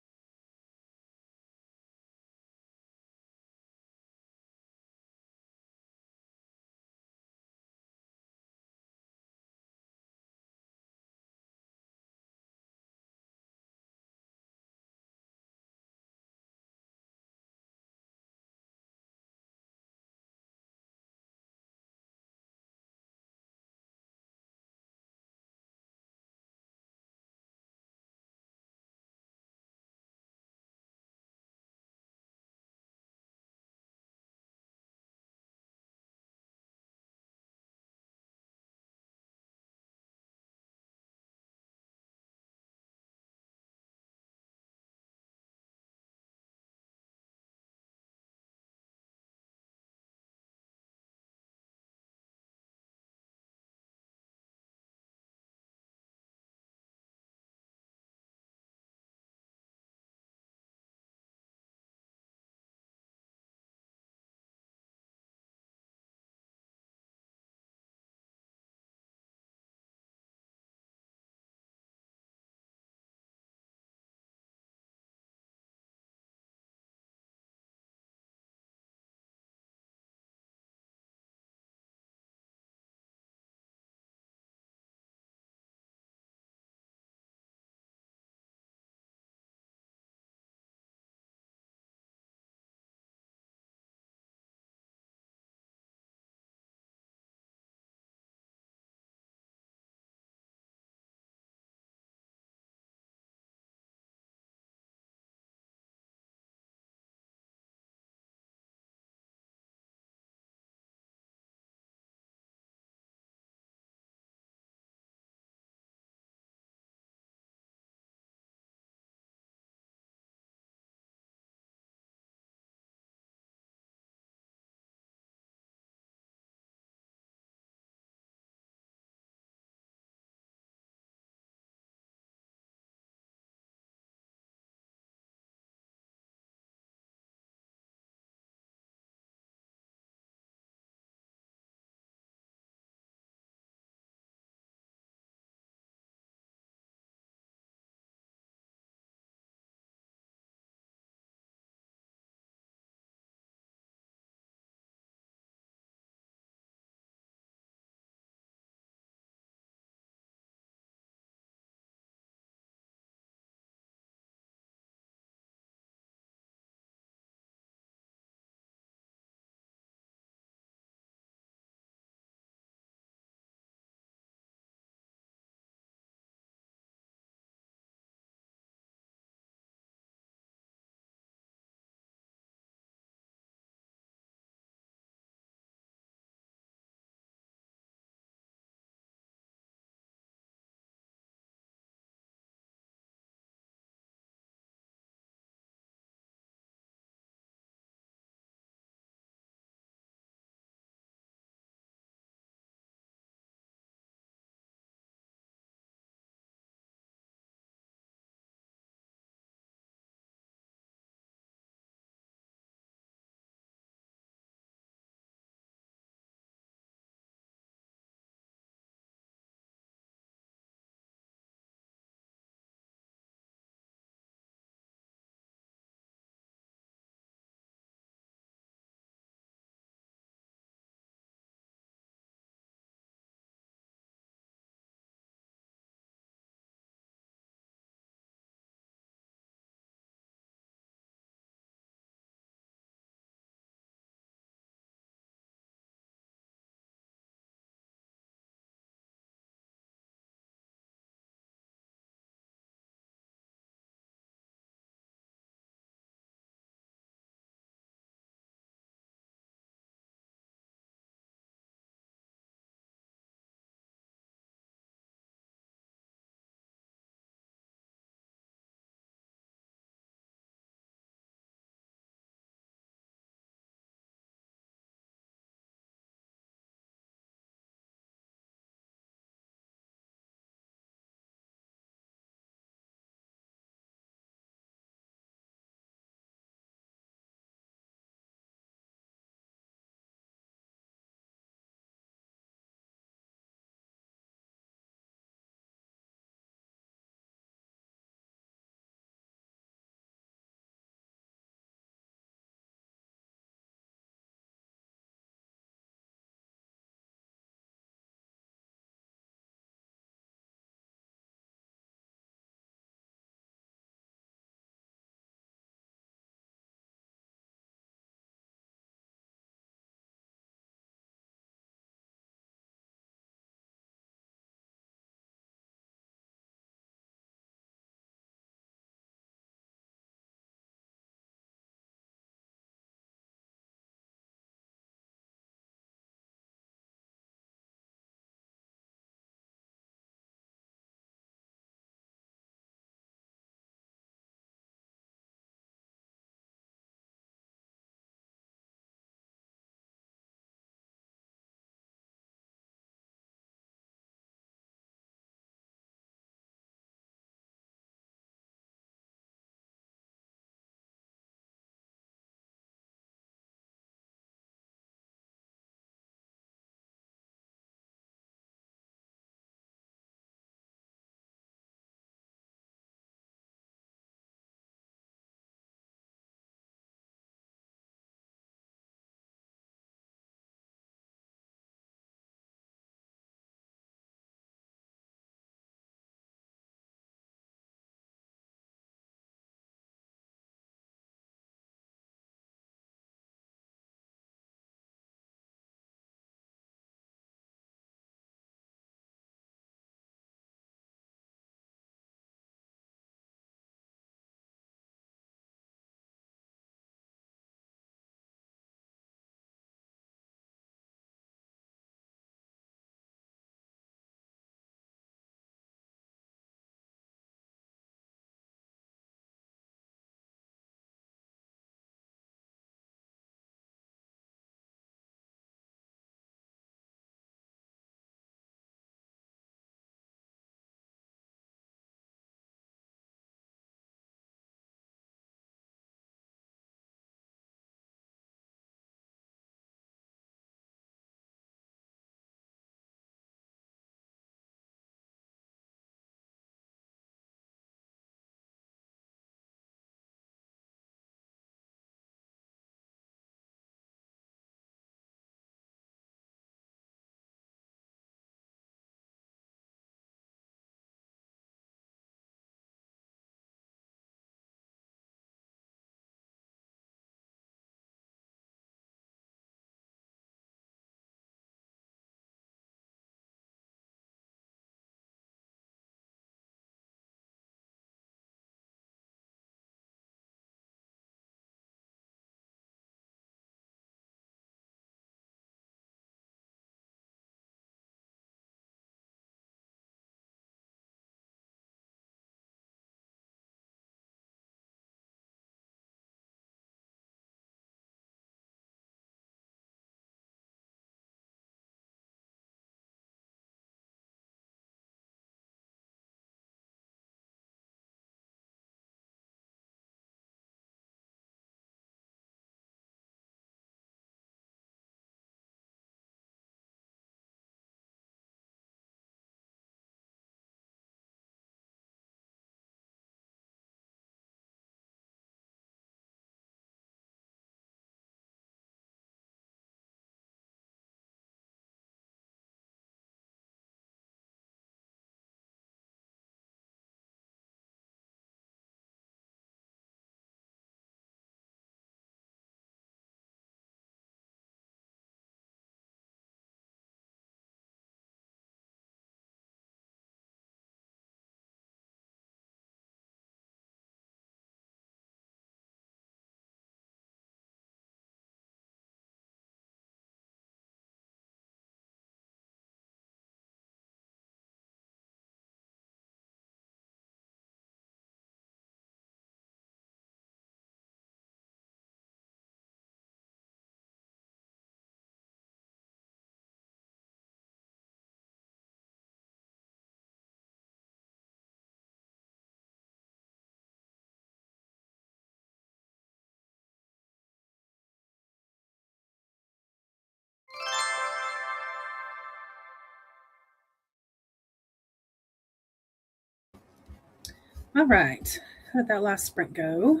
All right. How did that last sprint go?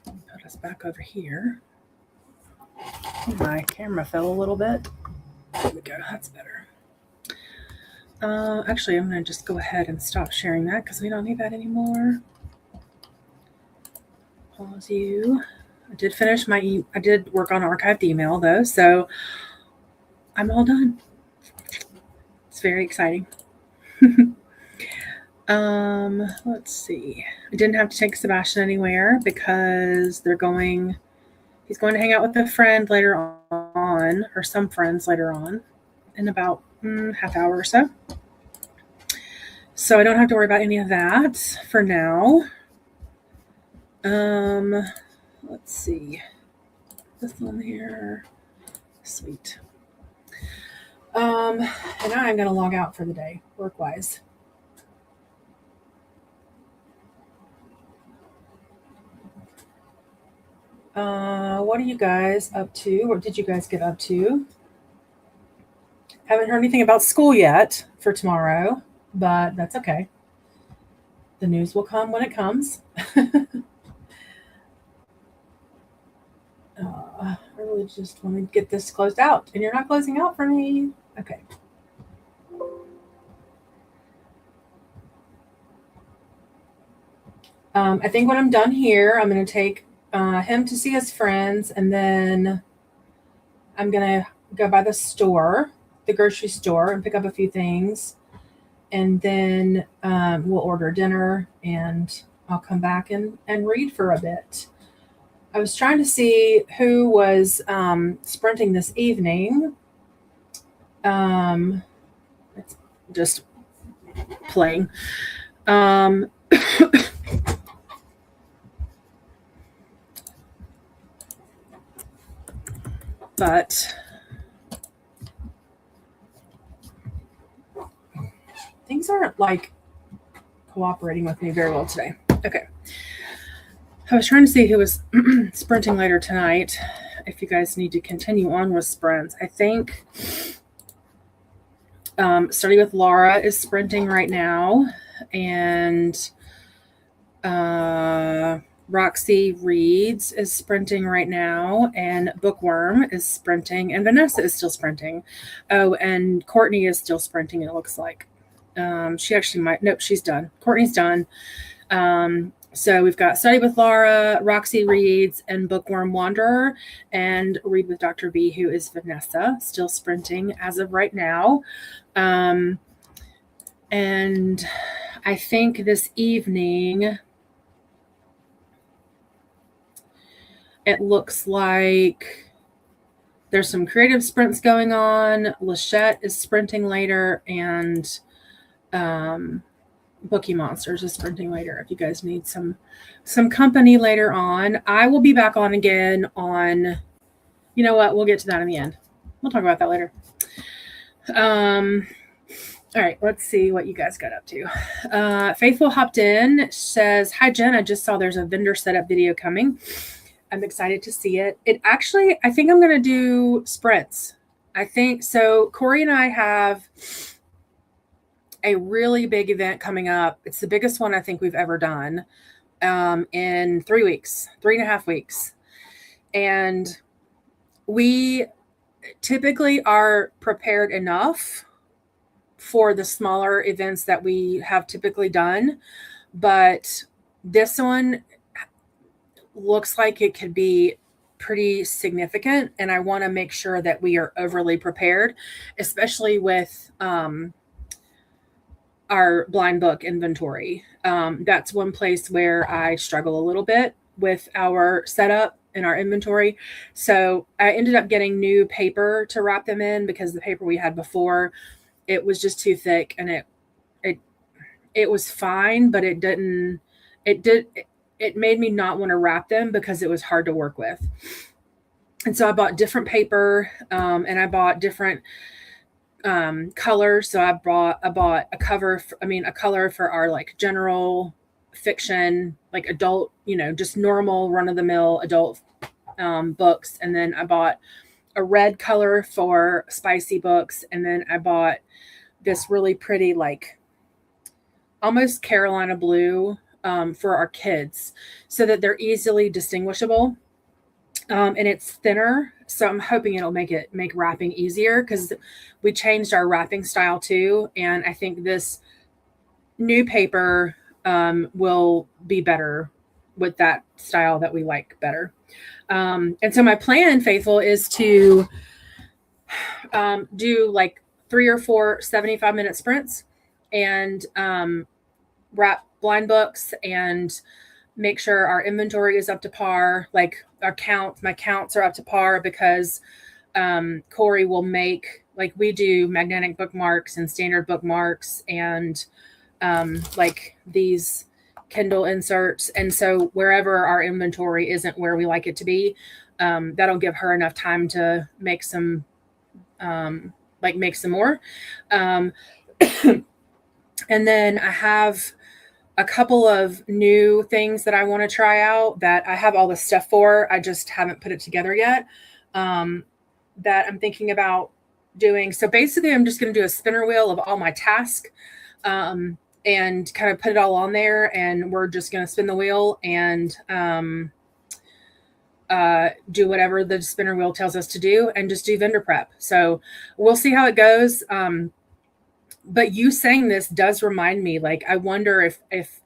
Put us back over here. My camera fell a little bit. There we go. That's better. Actually, I'm going to just go ahead and stop sharing that because we don't need that anymore. Pause you. I did finish I did work on archived email though, so I'm all done. It's very exciting. Let's see. I didn't have to take Sebastian anywhere because he's going to hang out with a friend later on, or some friends later on, in about half hour or so. So I don't have to worry about any of that for now. Let's see. This one here. Sweet. And I'm going to log out for the day, work-wise. What are you guys up to? What did you guys get up to? Haven't heard anything about school yet for tomorrow, but that's okay. The news will come when it comes. I really just want to get this closed out, and you're not closing out for me. Okay. I think when I'm done here, I'm going to take him to see his friends, and then I'm going to go by the grocery store, and pick up a few things. And then we'll order dinner, and I'll come back and read for a bit. I was trying to see who was sprinting this evening. It's just playing. But things aren't like cooperating with me very well today. Okay. I was trying to see who was sprinting later tonight. If you guys need to continue on with sprints, I think Study with Laura is sprinting right now, and Roxy Reads is sprinting right now, and Bookworm is sprinting, and Vanessa is still sprinting. Oh, and Courtney is still sprinting, it looks like. She actually might, nope, she's done. Courtney's done. So we've got Study with Laura, Roxy Reads, and Bookworm Wanderer, and Read with Dr. B, who is Vanessa, still sprinting as of right now. And I think this evening, it looks like there's some creative sprints going on. Lachette is sprinting later, and Bookie Monsters is sprinting later. If you guys need some company later on, I will be back on again on, you know what, we'll get to that in the end. We'll talk about that later. All right, let's see what you guys got up to. Faithful hopped in, says, hi, Jen. I just saw there's a vendor setup video coming. I'm excited to see it. I think I'm going to do sprints. I think so. Corey and I have a really big event coming up. It's the biggest one I think we've ever done in 3.5 weeks. And we typically are prepared enough for the smaller events that we have typically done. But this one looks like it could be pretty significant. And I want to make sure that we are overly prepared, especially with our blind book inventory. That's one place where I struggle a little bit with our setup and our inventory. So I ended up getting new paper to wrap them in because the paper we had before, it was just too thick, and it was fine, but it made me not want to wrap them because it was hard to work with. And so I bought different paper, and I bought different colors. So I bought a color for our like general fiction, like adult, just normal run of the mill adult books. And then I bought a red color for spicy books. And then I bought this really pretty, like almost Carolina blue for our kids so that they're easily distinguishable. And it's thinner, so I'm hoping it'll make wrapping easier because we changed our wrapping style too, and I think this new paper will be better with that style that we like better. And so my plan, Faithful, is to do like 3 or 4 75-minute sprints and wrap blind books and make sure our inventory is up to par. Like my counts are up to par because Corey will make, like, we do magnetic bookmarks and standard bookmarks and like these Kindle inserts. And so wherever our inventory isn't where we like it to be, that'll give her enough time to make some more. And then I have a couple of new things that I want to try out that I have all the stuff for. I just haven't put it together yet. That I'm thinking about doing. So basically, I'm just going to do a spinner wheel of all my tasks and kind of put it all on there. And we're just going to spin the wheel and do whatever the spinner wheel tells us to do and just do vendor prep. So we'll see how it goes. But you saying this does remind me, like, I wonder if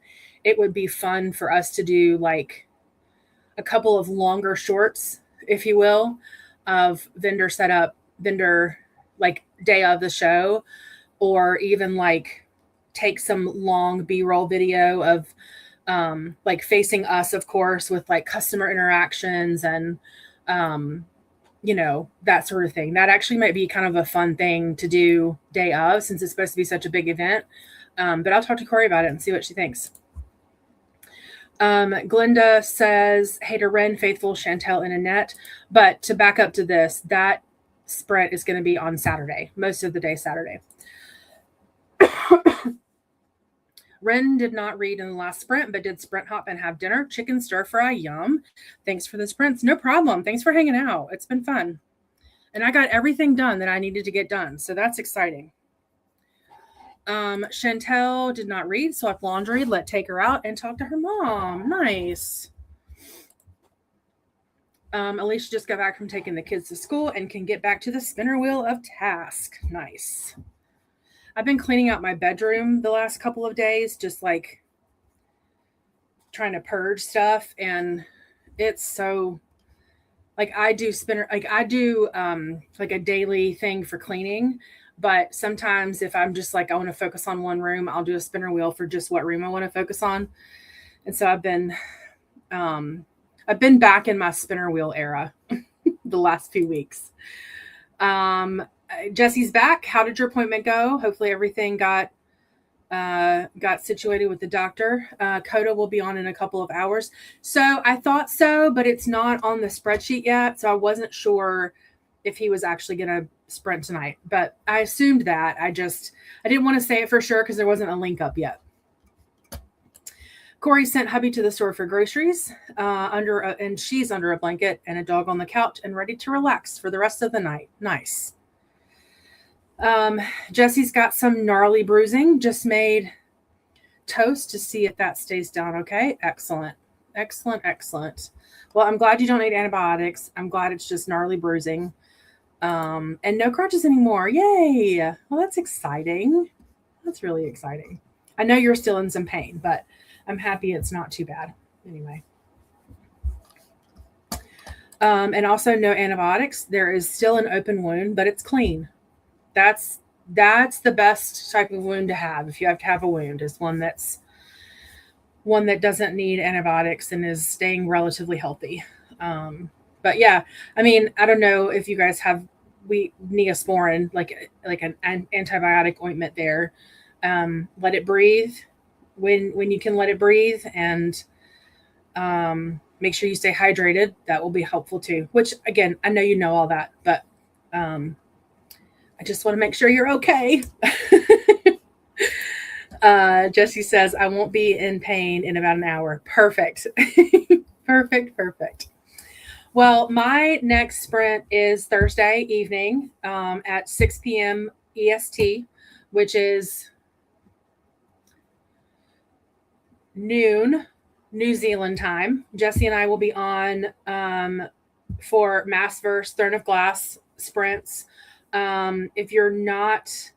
it would be fun for us to do like a couple of longer shorts, if you will, of vendor setup, vendor like day of the show, or even like take some long B-roll video of like facing us, of course, with like customer interactions and that sort of thing. That actually might be kind of a fun thing to do day of, since it's supposed to be such a big event. But I'll talk to Corey about it and see what she thinks. Glenda says, hey to Ren, Faithful, Chantel, and Annette. But to back up to this, that sprint is going to be on Saturday, most of the day Saturday. Ren did not read in the last sprint, but did sprint hop and have dinner. Chicken stir fry, yum. Thanks for the sprints. No problem. Thanks for hanging out. It's been fun. And I got everything done that I needed to get done. So that's exciting. Chantel did not read, so I've laundry. Take her out and talk to her mom. Nice. Alicia just got back from taking the kids to school and can get back to the spinner wheel of task. Nice. I've been cleaning out my bedroom the last couple of days, just like trying to purge stuff. And it's so, like, I do like a daily thing for cleaning. But sometimes if I'm just like, I want to focus on one room, I'll do a spinner wheel for just what room I want to focus on. And so I've been back in my spinner wheel era the last few weeks. Jesse's back. How did your appointment go? Hopefully everything got situated with the doctor. Coda will be on in a couple of hours. So I thought so, but it's not on the spreadsheet yet. So I wasn't sure if he was actually going to sprint tonight, but I assumed that. I didn't want to say it for sure because there wasn't a link up yet. Corey sent hubby to the store for groceries and she's under a blanket and a dog on the couch and ready to relax for the rest of the night. Nice. Jesse's got some gnarly bruising, just made toast to see if that stays down. Okay. Excellent. Well, I'm glad you don't need antibiotics. I'm glad it's just gnarly bruising. And no crutches anymore. Yay. Well, that's exciting. That's really exciting. I know you're still in some pain, but I'm happy it's not too bad. Anyway. And also no antibiotics. There is still an open wound, but it's clean. That's the best type of wound to have. If you have to have a wound, is one that doesn't need antibiotics and is staying relatively healthy. But yeah, I mean, I don't know if you guys have Neosporin, like an antibiotic ointment there. Let it breathe when you can let it breathe, and make sure you stay hydrated. That will be helpful too, which again, I know you know all that, but I just want to make sure you're okay. Jesse says, I won't be in pain in about an hour. Perfect. Perfect. Well, my next sprint is Thursday evening at 6 p.m. EST, which is noon New Zealand time. Jesse and I will be on for Mass versus Throne of Glass sprints. If you're not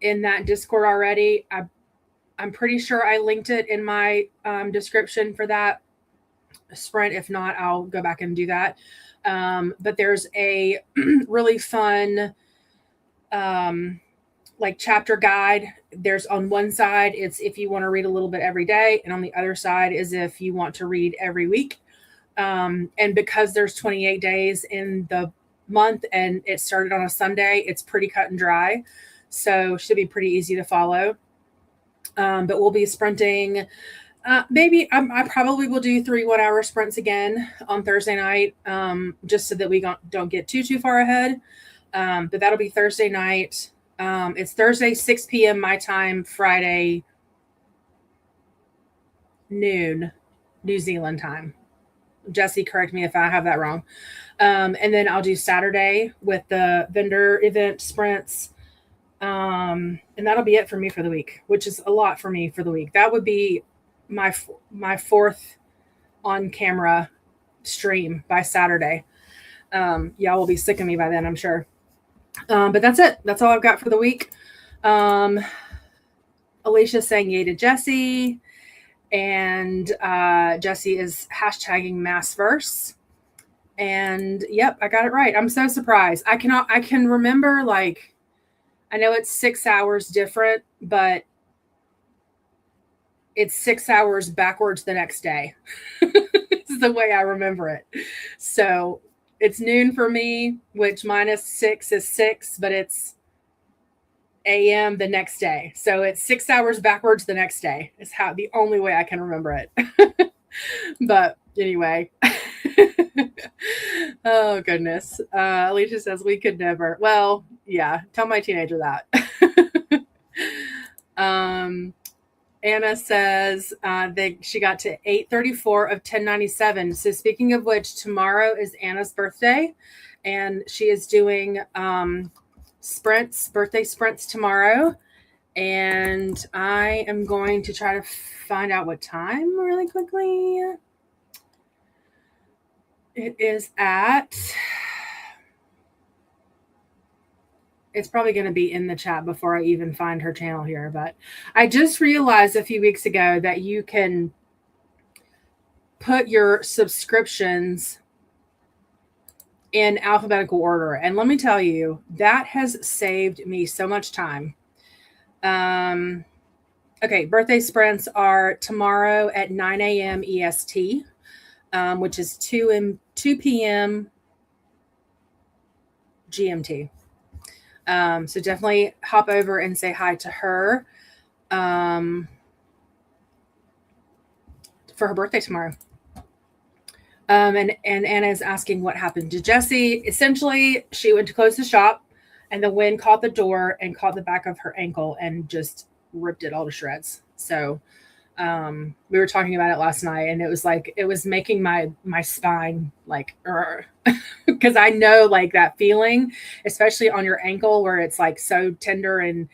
in that Discord already, I'm pretty sure I linked it in my description for that sprint. If not, I'll go back and do that. But there's a really fun like chapter guide. There's on one side, it's if you want to read a little bit every day, and on the other side is if you want to read every week. And because there's 28 days in the month and it started on a Sunday, it's pretty cut and dry. So should be pretty easy to follow. But we'll be sprinting. Maybe I probably will do 3 1-hour sprints again on Thursday night, just so that we don't get too far ahead. But that'll be Thursday night. It's Thursday, 6 p.m. my time, Friday noon, New Zealand time. Jesse, correct me if I have that wrong. And then I'll do Saturday with the vendor event sprints. And that'll be it for me for the week, which is a lot for me for the week. That would be my 4th on camera stream by Saturday. Y'all will be sick of me by then, I'm sure. But that's it. That's all I've got for the week. Alicia's saying yay to Jesse. And Jesse is hashtagging Massverse. And yep, I got it right. I'm so surprised. I can remember, like, I know it's 6 hours different, but it's 6 hours backwards the next day. It's the way I remember it. So it's noon for me, which -6 is 6, but it's AM the next day. So it's 6 hours backwards the next day is the only way I can remember it. But anyway. Oh goodness. Alicia says we could never. Well, yeah, tell my teenager that. Anna says that she got to 834 of 1097. So speaking of which, tomorrow is Anna's birthday, and she is doing birthday sprints tomorrow. And I am going to try to find out what time really quickly. It is it's probably going to be in the chat before I even find her channel here. But I just realized a few weeks ago that you can put your subscriptions in alphabetical order. And let me tell you, that has saved me so much time. Okay, birthday sprints are tomorrow at 9 a.m. EST, which is 2 p.m. GMT. So definitely hop over and say hi to her for her birthday tomorrow. And Anna is asking what happened to Jesse. Essentially, she went to close the shop, and the wind caught the door and caught the back of her ankle and just ripped it all to shreds. So we were talking about it last night, and it was like it was making my spine like because I know like that feeling, especially on your ankle where it's like so tender and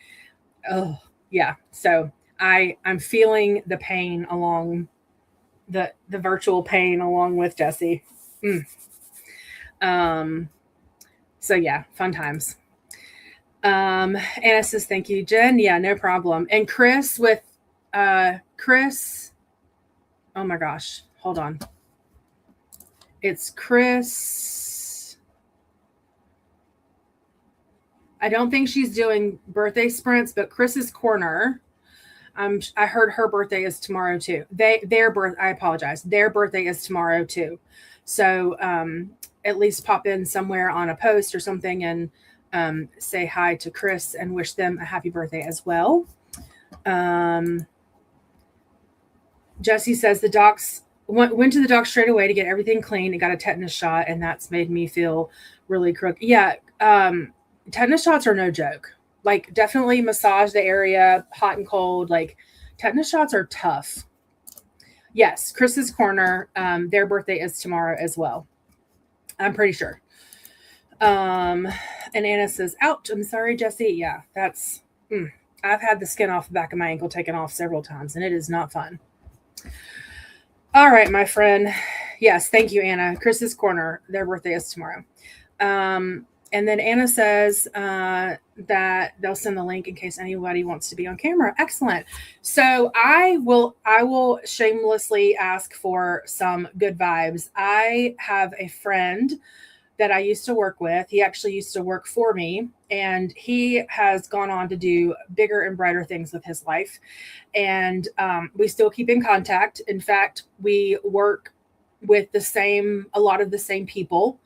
oh yeah. So I'm feeling the pain along the virtual pain along with Jesse. So yeah, fun times. Anna says thank you, Jen. Yeah, no problem. And Chris with Chris. Oh my gosh, hold on. It's Chris. I don't think she's doing birthday sprints, but Chris's Corner. I heard her birthday is tomorrow too. I apologize. Their birthday is tomorrow too. So at least pop in somewhere on a post or something and say hi to Chris and wish them a happy birthday as well. Jesse says the docs went to the doc straight away to get everything clean and got a tetanus shot, and that's made me feel really crook. Yeah, tetanus shots are no joke. Like, definitely massage the area, hot and cold. Like, tetanus shots are tough. Yes, Chris's Corner, their birthday is tomorrow as well. I'm pretty sure. And Anna says, ouch, I'm sorry, Jesse. Yeah, that's... I've had the skin off the back of my ankle taken off several times, and it is not fun. All right, my friend. Yes, thank you, Anna. Chris's Corner. Their birthday is tomorrow. And then Anna says that they'll send the link in case anybody wants to be on camera. Excellent. So I will shamelessly ask for some good vibes. I have a friend that I used to work with. He actually used to work for me, and he has gone on to do bigger and brighter things with his life. And we still keep in contact. In fact, we work with a lot of the same people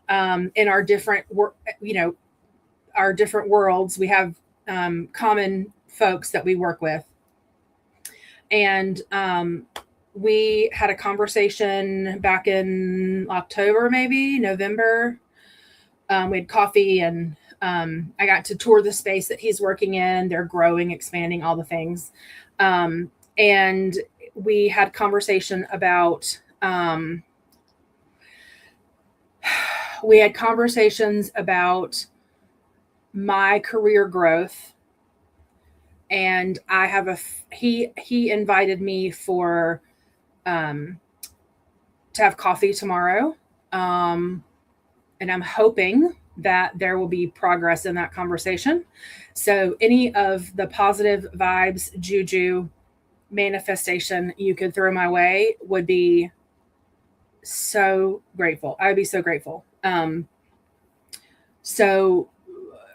in our different, our different worlds. We have common folks that we work with. And we had a conversation back in October, maybe November. We had coffee, and I got to tour the space that he's working in. They're growing, expanding, all the things. And we had conversation about, we had conversations about my career growth. And I have he invited me for, to have coffee tomorrow. And I'm hoping that there will be progress in that conversation. So any of the positive vibes, juju, manifestation you could throw my way would be so grateful. I would be so grateful. So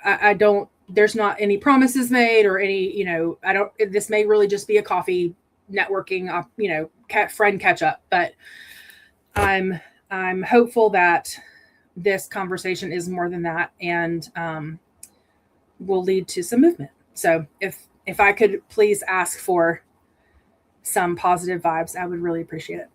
I don't, there's not any promises made or any, this may really just be a coffee networking, friend catch up, but I'm hopeful that this conversation is more than that, and will lead to some movement. So if I could please ask for some positive vibes, I would really appreciate it.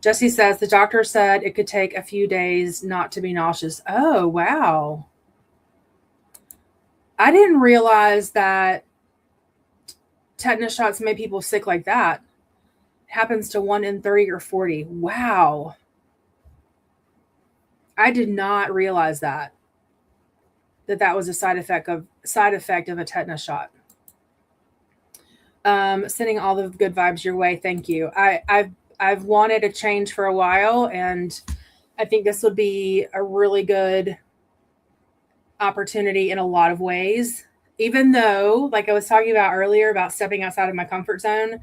Jesse says the doctor said it could take a few days not to be nauseous. Oh, wow. I didn't realize that tetanus shots made people sick like that. It happens to 1 in 30 or 40. Wow. I did not realize that was a side effect of a tetanus shot. Sending all the good vibes your way. Thank you. I've wanted a change for a while, and I think this would be a really good opportunity in a lot of ways. Even though, like I was talking about earlier about stepping outside of my comfort zone,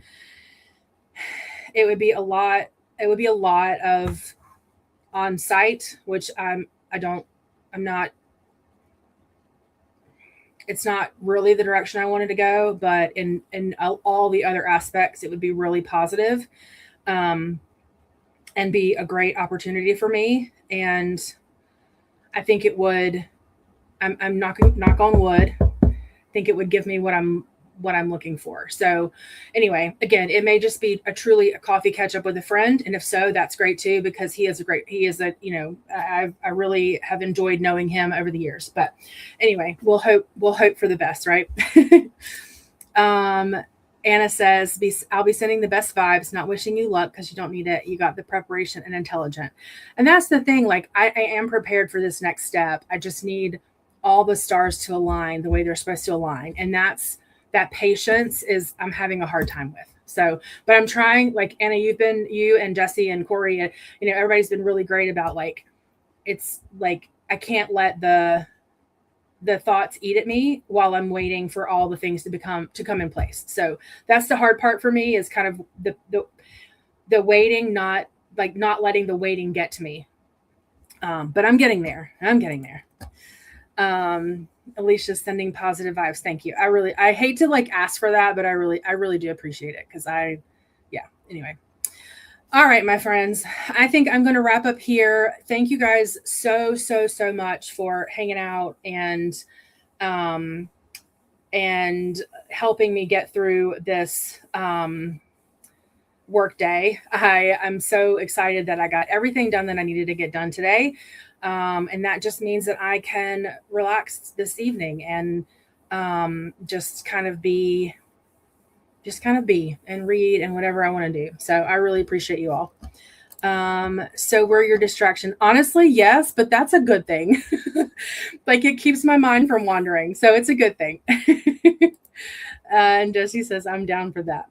it would be a lot of on site, which it's not really the direction I wanted to go, but in all the other aspects, it would be really positive, and be a great opportunity for me. And I think it would, I'm knock on wood. I think it would give me what I'm looking for. So anyway, again, it may just be a coffee catch up with a friend. And if so, that's great too, because I really have enjoyed knowing him over the years. But anyway, we'll hope for the best, right? Anna says, I'll be sending the best vibes, not wishing you luck because you don't need it. You got the preparation and intelligent. And that's the thing. Like, I am prepared for this next step. I just need all the stars to align the way they're supposed to align. And that patience is I'm having a hard time with. So, but I'm trying, like Anna, you and Jesse and Corey, everybody's been really great about it's like, I can't let the thoughts eat at me while I'm waiting for all the things to come in place. So that's the hard part for me, is kind of the waiting, not letting the waiting get to me. But I'm getting there. Alicia's sending positive vibes. Thank you. I hate to ask for that, but I really do appreciate it, because anyway. All right, my friends, I think I'm going to wrap up here. Thank you guys so much for hanging out and helping me get through this work day. I'm so excited that I got everything done that I needed to get done today. And that just means that I can relax this evening and just kind of be and read and whatever I want to do. So I really appreciate you all. So we're your distraction. Honestly, yes, but that's a good thing. Like it keeps my mind from wandering. So it's a good thing. And Josie says, I'm down for that.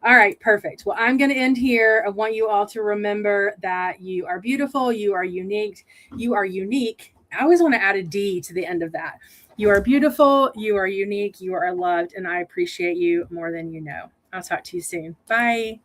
All right, perfect. Well, I'm going to end here. I want you all to remember that you are beautiful, you are unique, you are unique. I always want to add a D to the end of that. You are beautiful, you are unique, you are loved, and I appreciate you more than you know. I'll talk to you soon. Bye.